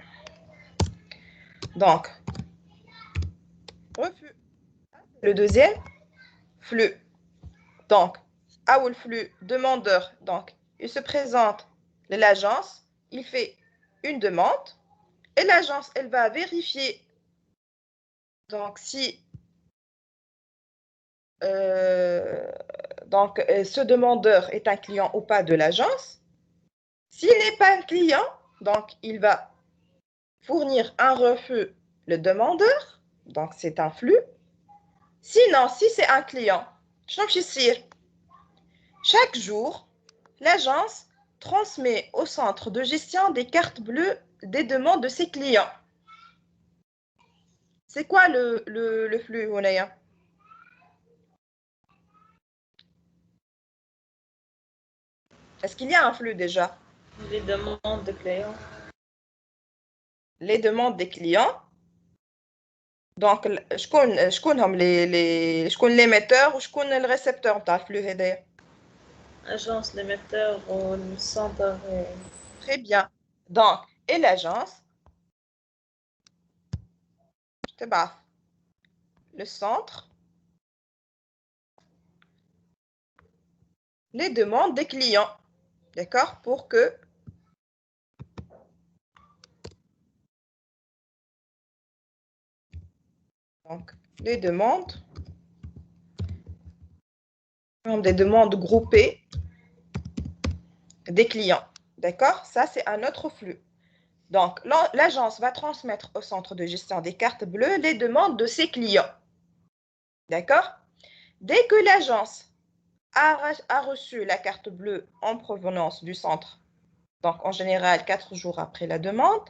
Donc, refus. Le deuxième flux. Donc, le flux demandeur, donc, il se présente à l'agence, il fait une demande et l'agence, elle va vérifier donc si ce demandeur est un client ou pas de l'agence. S'il n'est pas un client, donc il va fournir un refus le demandeur, donc c'est un flux. Sinon, si c'est un client, chaque jour, l'agence transmet au centre de gestion des cartes bleues des demandes de ses clients. C'est quoi le flux, Ounaya? Est-ce qu'il y a un flux déjà? Les demandes de clients. Les demandes des clients. Donc, شكون هم شكون l'émetteur وشكون le récepteur نتاع الفلو هذايا؟ Agence, l'émetteur ou le centre. Très bien. Donc, et l'agence le centre les demandes des clients, d'accord, pour que donc les demandes des demandes groupées des clients, d'accord, ça c'est un autre flux. Donc l'agence va transmettre au centre de gestion des cartes bleues les demandes de ses clients, d'accord. Dès que l'agence a reçu la carte bleue en provenance du centre, donc en général 4 jours après la demande,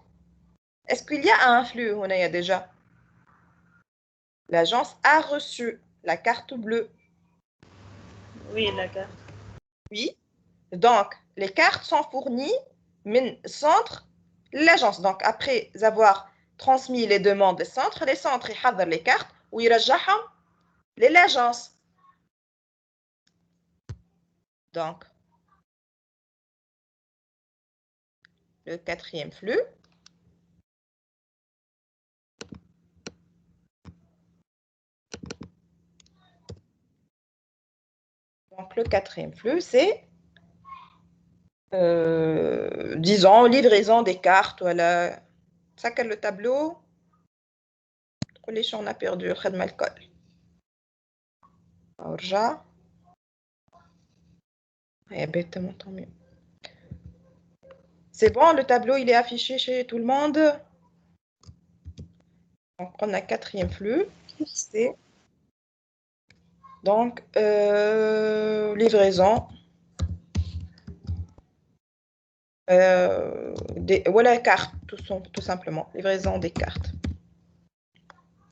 est-ce qu'il y a un flux? On a déjà. L'agence a reçu la carte bleue. Oui, la carte. Oui. Donc, les cartes sont fournies du centre l'agence. Donc, après avoir transmis les demandes des centres, les centres ils حضر les cartes ويرجعهم l'agence. Donc, le quatrième flux. Donc, le quatrième flux, c'est, disons, livraison des cartes. Voilà. Ça, quel le tableau? On a perdu le خدمة الكل. ارجع. Tant mieux. C'est bon, le tableau, il est affiché chez tout le monde. Donc, on a quatrième flux. C'est donc livraison. Voilà, carte, tout simplement. Livraison des cartes.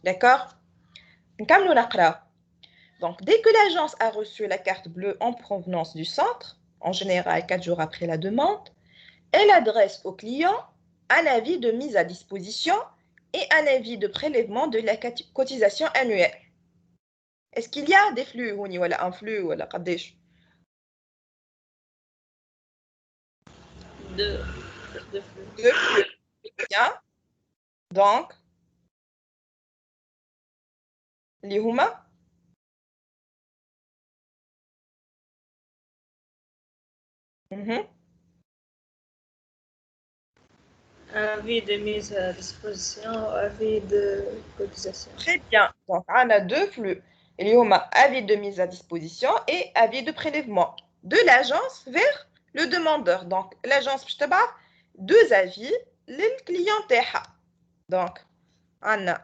D'accord? Donc, dès que l'agence a reçu la carte bleue en provenance du centre, en général 4 jours après la demande, elle adresse au client un avis de mise à disposition et un avis de prélèvement de la cotisation annuelle. Est-ce qu'il y a des flux ou un flux ou قديش؟ Deux flux. Deux flux. Bien. Donc, اللي هما Avis de mise à disposition, avis de cotisation. Très bien. Donc, on a deux flux. Il y a avis de mise à disposition et avis de prélèvement de l'agence vers le demandeur. Donc, l'agence je te deux avis le client تاعها. Donc, on a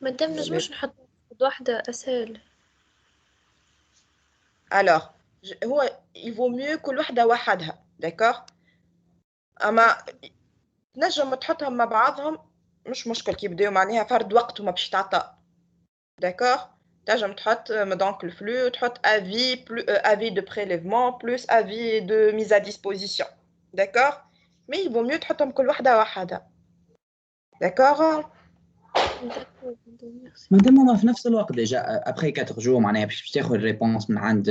مادام نجموش نحط واحدة أسهل. alors il vaut mieux كل وحدة وحدها, d'accord. اما نجم تحطهم مع بعضهم مش مشكل كي يبداو معناها فرد وقت وما باش تعطى, d'accord. تنجم تحط donc le flux, تحط avis plus avis de prélèvement plus avis de mise à disposition, d'accord. mais il vaut mieux تحطهم كل وحدة وحدها, d'accord. مادام في نفس الوقت ديجا ابخي 4 جور معناها باش تاخذ الريبونس من عند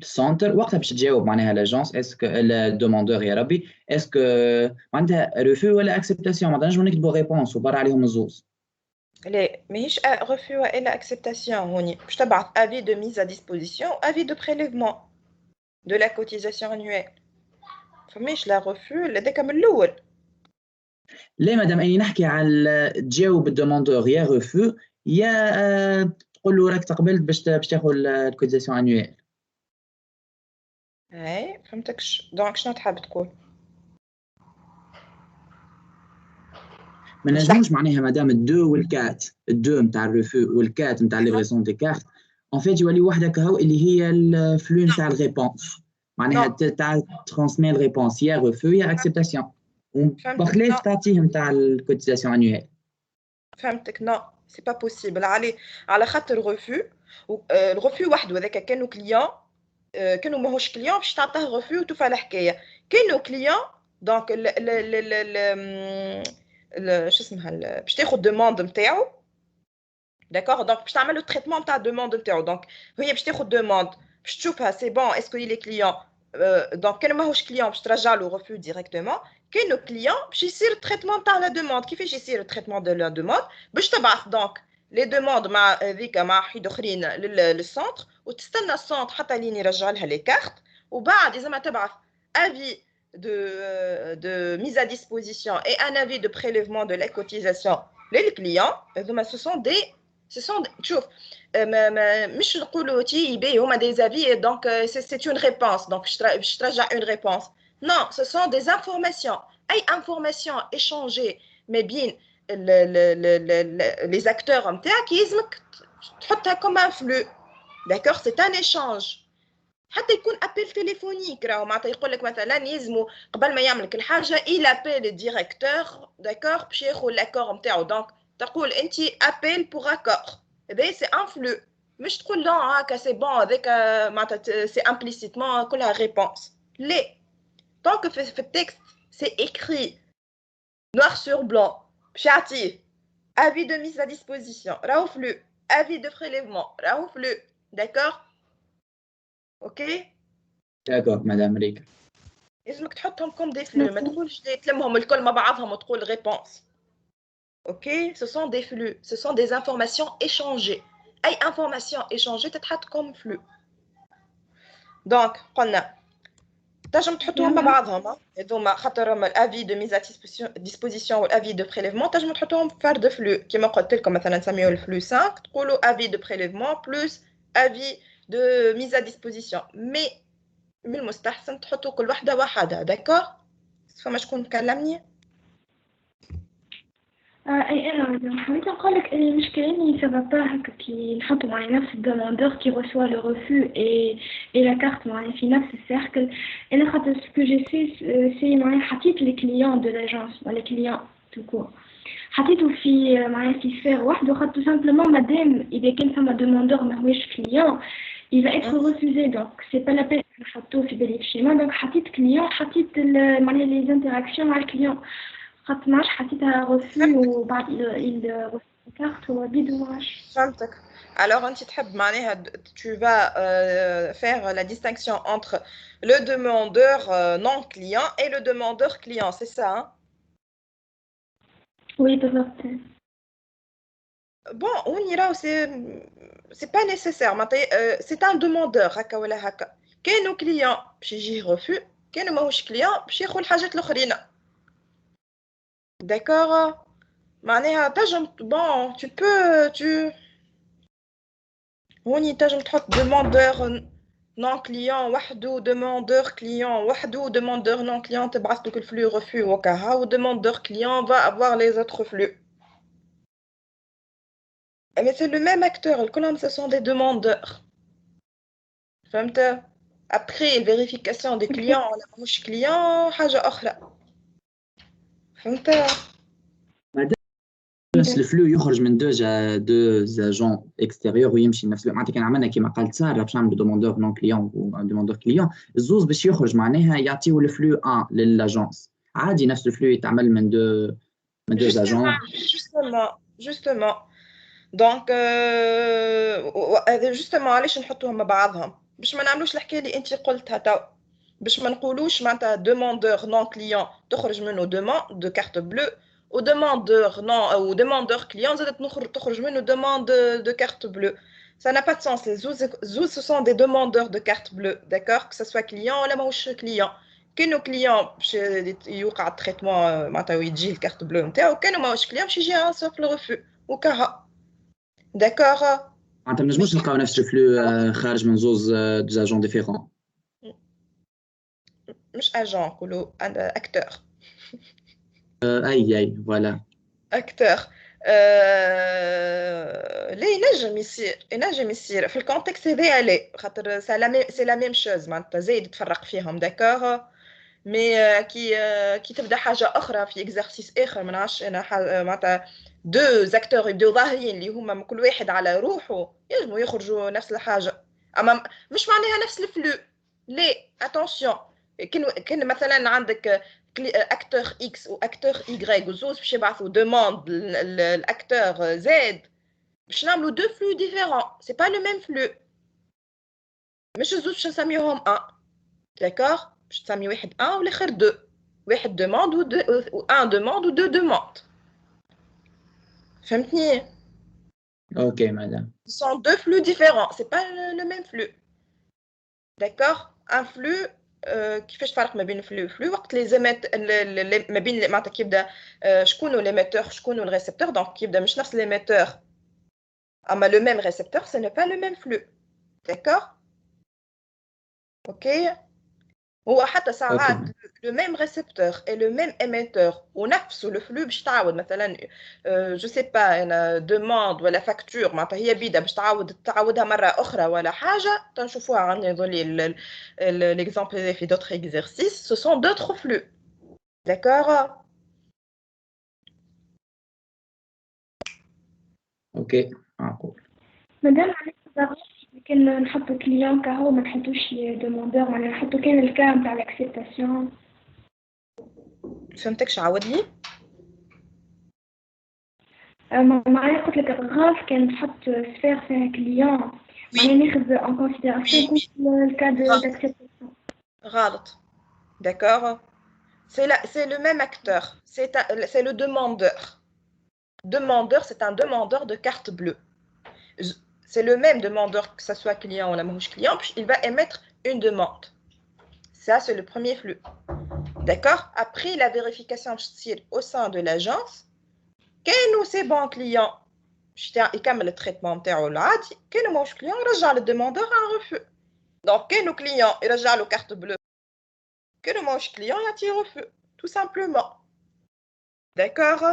السنتر, وقتها باش تجاوب معناها لاجونس اسكو الدوموندور يا ربي اسكو معناتها ريفو ولا اكسبتاسيون, معناتها نجمو نكتبوا ريبونس وبرا عليهم الزوز. لا ماهيش refus والا acceptation هوني باش تبعث avis de mise à disposition ou avis de prélèvement de la cotisation annuelle. فماش لا refus هذاك من الاول. لا مدام اني نحكي على تجاوب الدوموندور يا ريفو يا تقول له راك تقبلت باش تاخذ الكوتيزاسيون انيويل. اي فهمتكش. دونك شنو تحب تقول؟ ما نجموش معناها مادام الدو والكات، الدو نتاع الريفو والكات نتاع ليفريزون دي كارت ان فيت يولي وحده كهو اللي هي الفلو نتاع الريبونس، معناها تاع ترانسمي الريبونس يا ريفو يا اكسبتاسيون، وبخلاف تعطيه نتاع الكوتيزاسيون انيويل. فهمتك. نو سي با بوسيبل على خاطر الريفو الريفو وحده هذاك كانوا كليون كانوا ماهوش كليون باش تعطيه ريفو وتوفى الحكايه. كانوا كليون دونك شو اسمها باش تاخذ دوموند نتاعو داكوغ. دونك باش تعمل له تريتمون نتاع الدوموند نتاعو. دونك هي باش تاخذ دوموند باش تشوفها سي بون اسكو يلي كليون. دونك كان ماهوش كليون باش ترجع له ريفو ديريكتومون. كاينو كليون باش يصير التريتمون تاع لا دوموند. كيفاش يصير التريتمون دو لا دوموند؟ باش تبعث دونك لي دوموند مع هذيك مع حيد اخرين للسونتر وتستنى السونتر حتى لين يرجع لها لي كارت. وبعد اذا ما تبعث افي de mise à disposition et un avis de prélèvement de la cotisation les clients, ce sont تشوف مش نقولوا تي يبي هما des avis et donc c'est une réponse donc je ترجع une réponse. Non, ce sont des informations. أي informations échangées mais bien les acteurs نتاعك يلزمك تحطها comme un flux. D'accord, c'est un échange. حتى يكون ابل تليفونيك راهو معناتها يقول لك مثلا يلزمو قبل ما يعمل كل حاجه الى ابل الديريكتور داكور باش ياخذ لاكور نتاعو. دونك تقول انت ابل بوغ اكور هذا سي ان فلو. مش تقول لا هكا سي بون هذاك معناتها سي امبليسيتمون كلها ريبونس. لا دونك في التكست سي اكري نوار سور بلون باش يعطيه avis de mise à disposition راهو فلو، avis de prélèvement راهو فلو. داكور اوكي داكور مدام ريكا. لازمك تحطهم كوم دي فلو. ما تقولش تلمهم الكل مع بعضهم وتقول ريبونس. اوكي ce sont des flux, ce sont des informations échangées. اي information échangée تتحط كوم فلو. دونك قلنا تنجم تحطوهم مع بعضهم هذوما خاطرهم الافي دو ميز ا ديسبوزيسيون والافي دو بريليفمون تنجم تحطوهم فار دو فلو كيما قلت لكم مثلا نسميوه الفلو 5 تقولوا افي دو بريليفمون بلس افي دو ميز ا ديسبوزيسيون. مي من المستحسن تحطوا كل وحده وحدها. داكور فما شكون كلمني؟ اي انا حبيت نقول لك المشكله اللي سببها هكا كي نحطوا مع نفس الدوموندور كي ريسوا لو ريفو اي لا كارت مع في نفس السيركل. انا خاطر سكو جي سي معناها حطيت لي كليون دو لاجونس ولا كليون توكو حطيته في معناها في سفير واحد وخاطر سامبلومون مادام اذا كان فما دوموندور ماهوش كليون il va être refusé donc c'est pas la peine de نحطوه في بالي schéma. donc حطيت كليون حطيت معناها لي انتراكسيون مع الكليون خاطر ماش حطيتها ريفو وبعد الكارت هو بيدواش. فهمتك. alors انت تحب معناها tu vas faire la distinction entre le demandeur non client et le demandeur client, c'est ça hein? Oui بالضبط. bon on ira c'est pas nécessaire معناتها c'est un demandeur هكا ولا هكا. كاينو كليون باش يجي ريفو كاينو ماهوش كليون باش ياخذ الحاجات الاخرين. D'accord. معناها تنجم bon tu peux هوني تنجم تحط demandeur non client وحده demandeur client وحده demandeur non client تبعث لك الفلو refus وكاها و demandeur client va avoir les autres flux. Mais c'est le même acteur الكلهم ce sont des demandeurs. فهمت؟ après vérification des clients ولا مش client حاجة أخرى. فهمت؟ بس الفلو يخرج من دو اجون اكستيريور ويمشي نفس معناتها كان عملنا كيما قالت ساره باش نعملوا دوموندور نون كليون ودوموندور كليون الزوز باش يخرج معناها يعطيو الفلو 1 للاجونس عادي نفس الفلو يتعمل من دو اجون. justement دونك justement علاش نحطوهم مع بعضهم باش ما نعملوش الحكايه اللي انت قلتها تو باش ما نقولوش معناتها دوموندور نون كليون تخرج منه دوموند دو كارت بلو au demandeur non au demandeur client زادت تخرج منه demande de carte bleue. Ça n'a pas de sens. Les zoos ce sont des demandeurs de carte bleue, d'accord, que ce soit client ou la mouche client. كانوا كليون باش يوقع التريتمون معناتها ويجي الكارت بلو نتاعو كانوا ماهوش كليون باش يجي سوف لو ريفو وكاها داكوغ معناتها ما نجموش نلقاو نفس الفلو خارج من زوز ديزاجون ديفيرون مش اجون نقولوا اكتور اي فوالا اكتور لا ينجم يصير في الكونتكست هذايا لا خاطر سي لا ميم شوز معناتها زايد تفرق فيهم داكوغ مي كي تبدا حاجه اخرى في اكزرسيس اخر ما نعرفش انا معناتها دو زاكتور يبداو ظاهرين اللي هما كل واحد على روحه ينجموا يخرجوا نفس الحاجه اما مش معناها نفس الفلو لا اتونسيون كان مثلا عندك اكتور اكس واكتور اي وزوز باش يبعثوا دوموند الاكتور زد باش نعملوا دو فلو ديفيرون سي با لو ميم فلو مش زوز باش نسميوهم ان داكوغ باش تسمي واحد ان والاخر دو واحد دوموند و ان دوموند و دو دوموند فهمتني اوكي مدام ce sont deux flux différents c'est pas le même flux d'accord un flux كيفاش فرق ما بين فلو وفلو وقت لي زيميت ما بين معناتها كيبدا شكون ليميتور شكون الريسبتور دونك كيبدا مش نفس ليميتور اما لو ميم ريسبتور سي نو با لو ميم فلو داكوغ اوكي هو حتى ساعات لو ميم ريسبتور اي لو ميم ايميتور ونفسه لو فلو باش تعاود مثلا جو سي با انا دوموند ولا فاكتور معناتها هي بيدا باش تعاودها مره اخرى ولا حاجه تنشوفوها عندنا يظل ليكزامبل في دوتر اكزرسيس سو سون دوتر فلو داكوغ اوكي معقول مادام كان نحطو كليون كهو ما نحطوش دوموندور معناها نحطو كان الكا نتاع الاكسبتاسيون فهمتكش عاود لي معناها قلت لك غاف كان تحط سفير فيها كليون معناها ناخذ ان كونسيديراسيون الكا داكسبتاسيون غلط داكوغ c'est le même acteur c'est le demandeur c'est un demandeur de carte bleue c'est le même demandeur que ça soit client ou la mouche client, puis il va émettre une demande. Ça, c'est le premier flux. D'accord? Après la vérification au sein de l'agence, quel nous c'est bon client? Il câble le traitement terreau-là, quel nous mouche client, il rejoint le demandeur à un refus. Donc, quel nous client, il rejoint la carte bleue. Quel nous mouche client, il a un refus. Tout simplement. D'accord?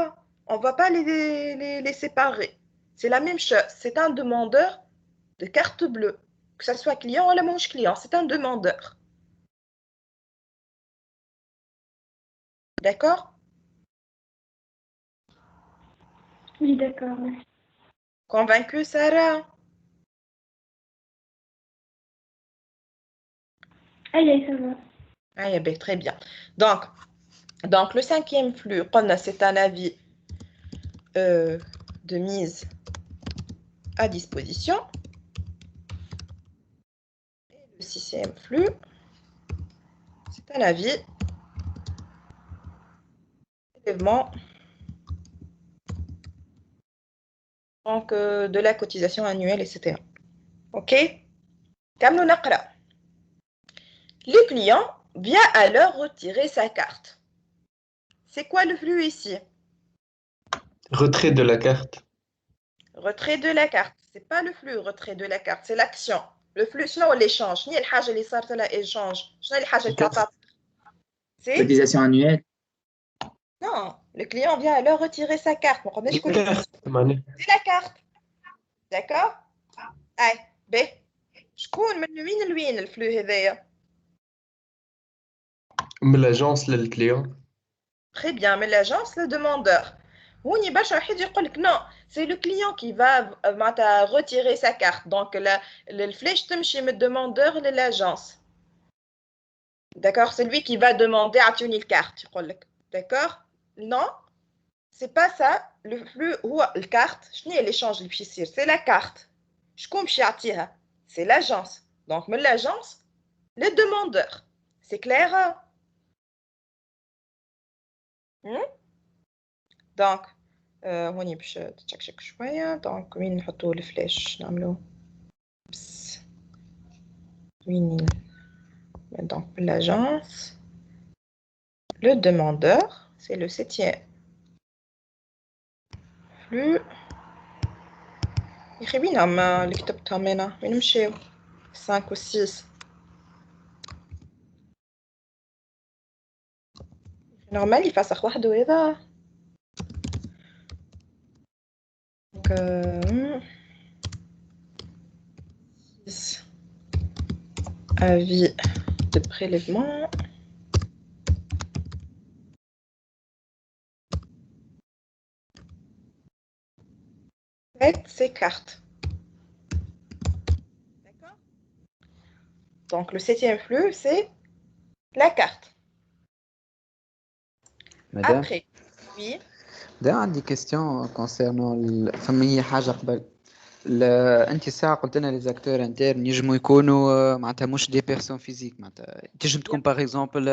On ne va pas les séparer. C'est la même chose. C'est un demandeur de carte bleue. Que ce soit client ou la manche client, c'est un demandeur. D'accord? Oui, d'accord. Convaincu, Sarah? Allez, ça va. Ah, bien, très bien. Donc, le cinquième flux, c'est un avis de mise à disposition. Et le sixième flux, c'est un avis d'élèvement donc de la cotisation annuelle, etc. Ok? Comme nous n'avons le client vient alors retirer sa carte. C'est quoi le flux ici? Retrait de la carte. Retrait de la carte. C'est pas le flux, retrait de la carte, c'est l'action. Le flux, sinon l'échange. Ni le حاجة اللي صارت لها échange. شنو الحاجة اللي تعطات? C'est cotisation annuelle non, le client vient alors retirer sa carte. ما قلناش معناها c'est la carte. D'accord? اي ب شكون من وين لوين الفلو هذايا؟ من لاجونس للكليون. Très bien, mais l'agence, le demandeur. هوني باش واحد يقول لك non, c'est le client qui va retirer sa carte. Donc le flèche تمشي من demandeur de l'agence. D'accord, c'est lui qui va demander à tenir une carte, يقول لك. D'accord? Non, c'est pas ça. Le flux هو الكارت. شنو هي l'échange اللي باش يصير؟ C'est la carte. شكون باش يعطيها؟ C'est l'agence. Donc من l'agence, le demandeur. C'est clair? دونك هوني باش تشكشك شويه دونك وين نحطوا الفلاش نعملو بس وين دونك بالاجونس Le demandeur, c'est le 7e flux. Il y a bien اللي كتبتهم هنا وين مشاو 5 و 6. Normal يفسخ وحده هذا. Donc 6 avis de prélèvement. 7, c'est carte. D'accord? Donc, le 7e flux, c'est la carte. Madame, Après, oui, ده عندي question concernant فما هي حاجة قبل انت ساعة قلت لنا لي زاكتور انترن ينجموا يكونوا معناتها مش دي بيرسون فيزيك معناتها تنجم تكون باغ اكزومبل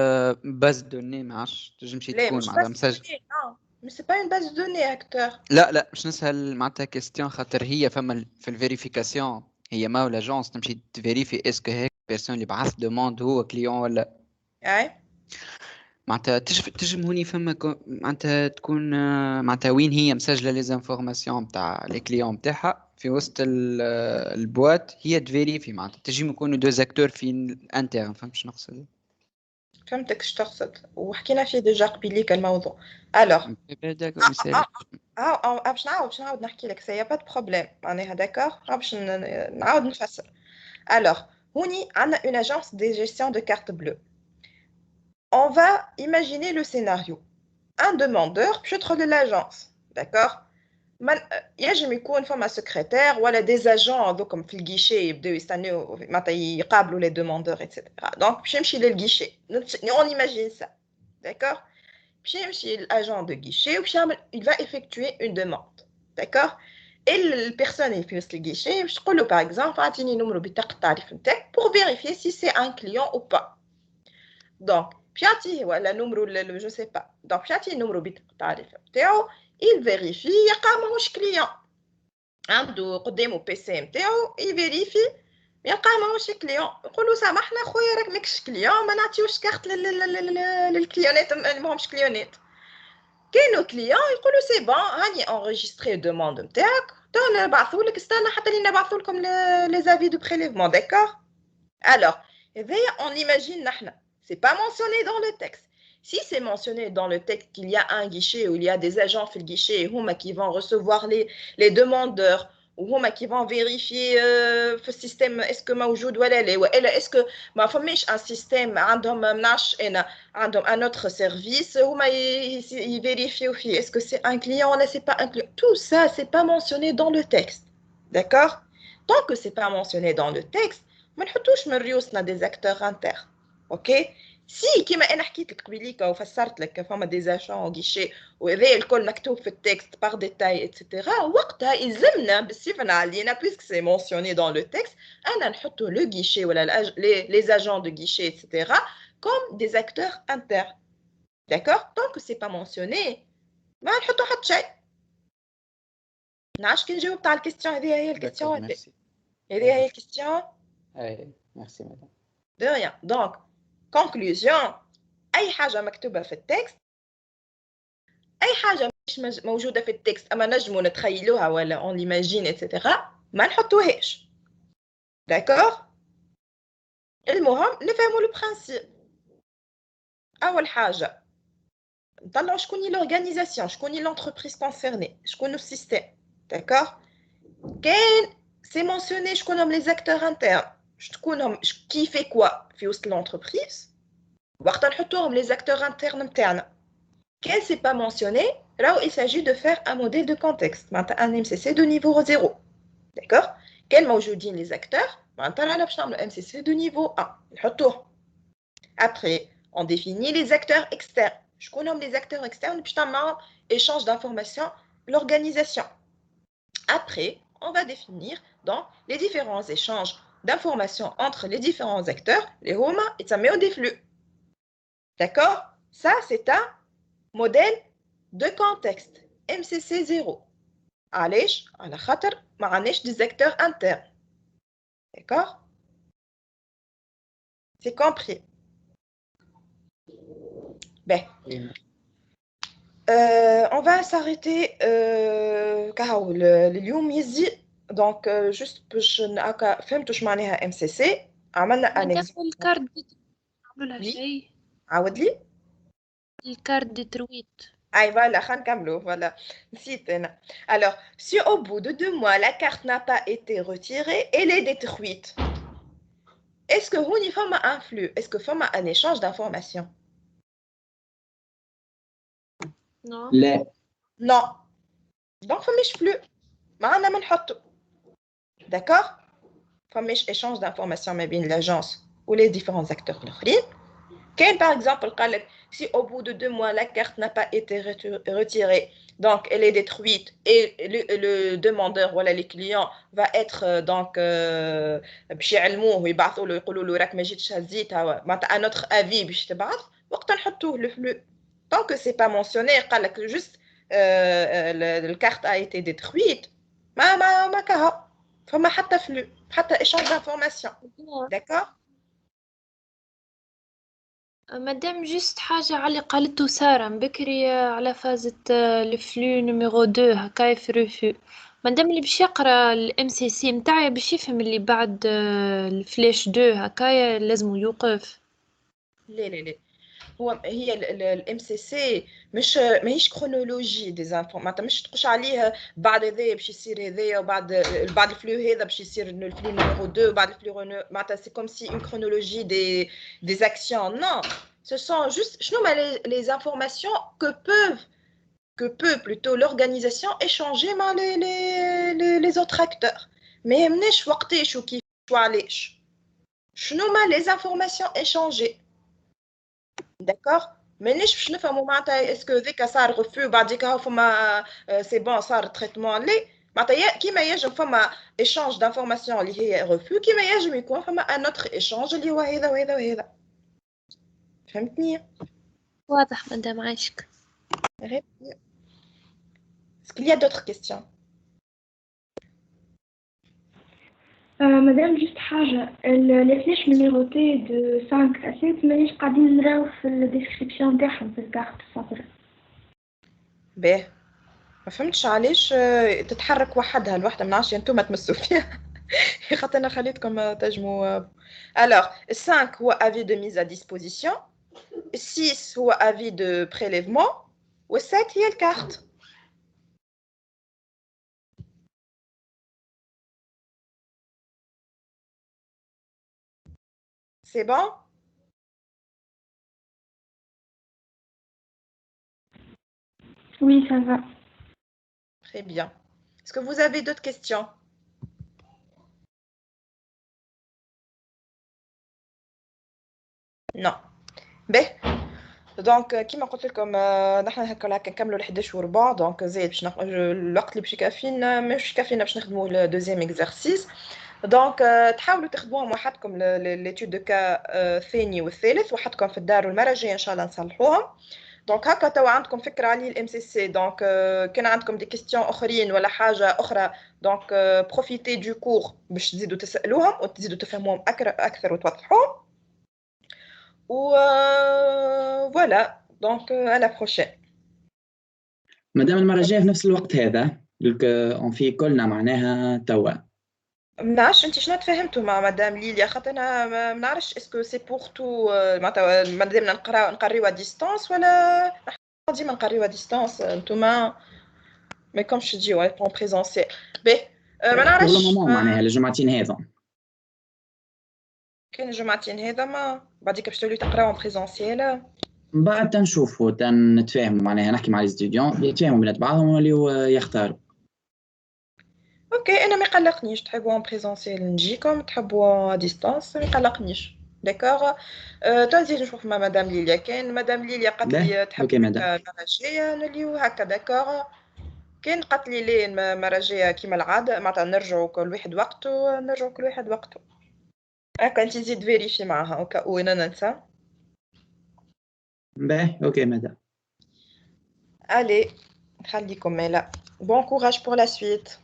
باز دوني ما عرفتش تنجم شي les, تكون مش معناتها base de مسج. données, non. Mais c'est pas une base de données, acteur. لا مش نسأل معناتها كيستيون خاطر هي فما في الفيريفيكاسيون هي ما ولا جونس تمشي تفيريفي اسكو هيك بيرسون اللي بعث دوموند هو كليون ولا Ouais. معناتها تجم هوني فما معناتها تكون معناتها وين هي مسجله لي زانفورماسيون نتاع لي كليون نتاعها في وسط البوات هي تفيريفي معناتها تجم يكونوا دو زاكتور في انترن فهمت شنو نقصد. فهمتك اش تقصد وحكينا فيه ديجا قبيليك الموضوع. الوغ باش نعاود نحكي لك سي با دو بروبليم معناها داكور باش نعاود نفسر. الوغ هوني عندنا اون اجونس دي جيستيون دو كارت بلو. On va imaginer le scénario. Un demandeur باش يدخل للاجونس داكور ينجم يكون فما سكرتير ولا دي اجون دوكم في الجيشي يبداو يستناو معناتها يقابلوا لي دوموندور ايتترا. دونك باش يمشي للجيشي اون ايماجين سا داكور باش يمشي للاجون دو جيشي وباش يعمل il va effectuer une demande داكور البيرسون اللي في وسط الجيشي باش تقول له باغ اكزومبل اعطيني نمرو بطاقه التعريف نتاعك pour vérifier si c'est un client ou pas. Donc باش يعطيه ولا نمرو جو سي با دونك باش يعطيه نمرو بطاقه التعريف نتاعو il vérifie يلقى ماهوش كليون عنده قدامه بي سي نتاعو يفيريفي يلقى ماهوش كليون يقول له سامحنا خويا راك ماكش كليون ما نعطيوش كارت للكليونات اللي ماهمش كليونات. كانوا كليون يقولوا سي بون هاني انريجستري دوموند نتاعك تو نبعثوا لك استنى حتى اللي نبعثوا لكم لي زافي دو بريليفمون داكور. الوغ هذايا اون ايماجين نحنا c'est pas mentionné dans le texte. Si c'est mentionné dans le texte qu'il y a un guichet où il y a des agents في الguichet qui vont recevoir les demandeurs ou qui vont vérifier في السيستم est-ce que موجود ولا لا والا est-ce que ما فماش un système عندهم مناش انا عندهم un autre service هما يفيريفيو فيه est-ce que c'est un client ولا c'est pas un client. Tout ça c'est pas mentionné dans le texte. D'accord? Tant que c'est pas mentionné dans le texte ما نحطوش من ريوسنا des acteurs internes. اوكي سي كيما انا حكيت لك قبيليك وفسرت لك فما دي زاشون غيشي وهذا الكل مكتوب في التكست بار ديتاي اتسيتيرا وقتها يلزمنا بالصفه علينا بيسك سي مونسيوني دون لو تكست انا نحطوا لو غيشي ولا لي زاجون دو غيشي اتسيتيرا كوم دي اكتور انتر داكور. دونك سي با مونسيوني ما نحطوا حتى شيء. نعرفش كي نجاوبت على الكيستيون هذه هي الكيستيون هذه هي الكيستيون. اي ميرسي مدام. De rien. Donc, conclusion, أي حاجة مكتوبة في التكست أي حاجة مش موجودة في التكست أما نجمو نتخيلوها ولا on l'imagine etc. ما نحطوهاش. D'accord? المهم نفهموا البرانسيب. أول حاجة نطلعوا شكون l'organisation شكون l'entreprise concernée شكون السيستم. D'accord? كاين c'est mentionné شكون هم les acteurs internes qui fait quoi في وسط l'entreprise وقت نحطوهم les acteurs internes نتاعنا. Quand c'est pas mentionné, là il s'agit de faire un modèle de contexte, un MCC de niveau 0. D'accord? Quels موجودين les acteurs? Maintenant là باش نعملوا MCC de niveau 1. نحطوه. Après, on définit les acteurs externes. شكون هم les acteurs externes باش نعملوا échange d'informations l'organisation. Après, on va définir donc les différents échanges d'informations entre les différents acteurs, les هما يتسميو des flux. D'accord? Ça, c'est un modèle de contexte, MCC 0. علاش؟ على خاطر ما عندناش des acteurs internes. D'accord? C'est compris. Ben, on va s'arrêter كهو اليوم يزي دونك جوست باش هكا فهمتوا شو معناها ام سي سي عملنا ان مادام الكارد نعملوا لها لي؟ شيء عاود لي الكارد دي ترويت Ah, voilà, voilà. Nsit, أنا. Alors, si au bout de 2 mois, la carte n'a pas été retirée, elle est détruite. Est-ce que هوني فما un flux? Est-ce que فما un échange d'informations? نو لا Non. Donc, فماش flux. ما عندنا ما نحطو. D'accord? فماش échange d'informations ما بين l'agence ou les différents acteurs الآخرين. Quand, par exemple, si au bout de 2 mois, la carte n'a pas été retirée, donc elle est détruite et le demandeur, voilà, les clients, va être donc un autre avis, le flux. Tant que ce n'est pas mentionné, que juste la carte a été détruite, ما كها فما حتى flux, حتى échange d'informations. D'accord? مادام جست حاجة على قالته سارة من بكري على فازة الفلو نيميرو 2 هكاي في ريفو مادام اللي باش يقرا الام سي سي متاعي باش يفهم اللي بعد الفلاش 2 هكايا لازم يوقف. لا هي الام سي سي مش ماهيش كرونولوجي دي زانفون معناتها مش تقولش عليها بعد هذايا باش يصير هذايا وبعد الفلو هذا باش يصير الفلو نيميرو 2 وبعد الفلو معناتها سي كوم سي اون كرونولوجي des actions non ce sont juste شنو هما les informations que peut plutôt l'organisation échanger مع les autres acteurs ما يهمناش وقتاش وكيف وعلاش شنو هما les informations échangées. D'accord? مانيش باش نفهموا معناتها اسكو ذيك صار غفو بعديك هاو فما سي بون صار تريتمون لي معناتها كيما يجم فما ايشانج دانفورماسيون اللي هي غفو كيما يجم يكون فما ان اوتر ايشانج اللي هو هذا وهذا وهذا فهمتني؟ واضح مادام عايشك. Est-ce qu'il y a d'autres questions? مادام جست حاجة لي فلاش نيميروتي دو 5 à 7 مانيش قاعدين نراو في الديسكريبسيون تاعهم في الكارت الصفر. باهي ما فهمتش علاش تتحرك وحدها الوحده ما نعرفش انتم تمسوا فيها خاطر انا خليتكم تجموا. alors 5 هو avis de mise à disposition 6 هو avis de prélèvement و7 هي الكارت. C'est bon? Oui, ça va. Très bien. Est-ce que vous avez d'autres questions? Non. Ben, donc كيما قلت لكم نحن هكا نكملوا ل 11 وربع دونك زايد باش الوقت اللي باش يكفينا مش كافينا باش نخدموا الدوزيام اكزرسيس دونك تحاولوا تخدموهم وحدكم ليتود دو كا الثاني والثالث وحدكم في الدار والمره الجايه ان شاء الله نصلحوهم. دونك هكا توا عندكم فكره على الام سي سي دونك كان عندكم دي كيستيون اخرين ولا حاجه اخرى دونك بروفيتي دو كور باش تزيدوا تسالوهم وتزيدوا تفهموهم اكثر وتوضحوهم و فوالا دونك à la prochaine. مادام المره الجايه في نفس الوقت هذا دونك اون في كلنا معناها توا ما نعرفش انت شنو تفهمتوا مع مدام ليليا خاطر انا ما نعرفش اسكو سي بور تو معناتها مادامنا نقريو ديستانس ولا ديما نقريو ديستانس نتوما مي كوم جو دي اون بريزونسيال بي ما نعرفش معناها الجمعتين هذا كاين الجمعتين هذا ما بعديك باش توليو تقراو بريزونسيال بعد تنشوفوا تنتفاهموا معناها نحكي مع الستوديون يتفاهموا بين بعضهم ويوليو يختاروا. اوكي انا ما يقلقنيش تحبوا ان بريزونسيال نجيكم تحبوا ديستانس ما يقلقنيش داكوغ. تنزيد نشوف مع مدام ليليا كاين مدام ليليا قالت لي تحب المره الجايه نوليو هكا داكوغ كاين قالت لي لي المره الجايه كيما العاده معناتها نرجعوا كل واحد وقته هكا انت تزيد فيريفي معها هكا وانا ننسى. باهي اوكي مدام. Allez, خليكم مالا. Bon courage pour la suite.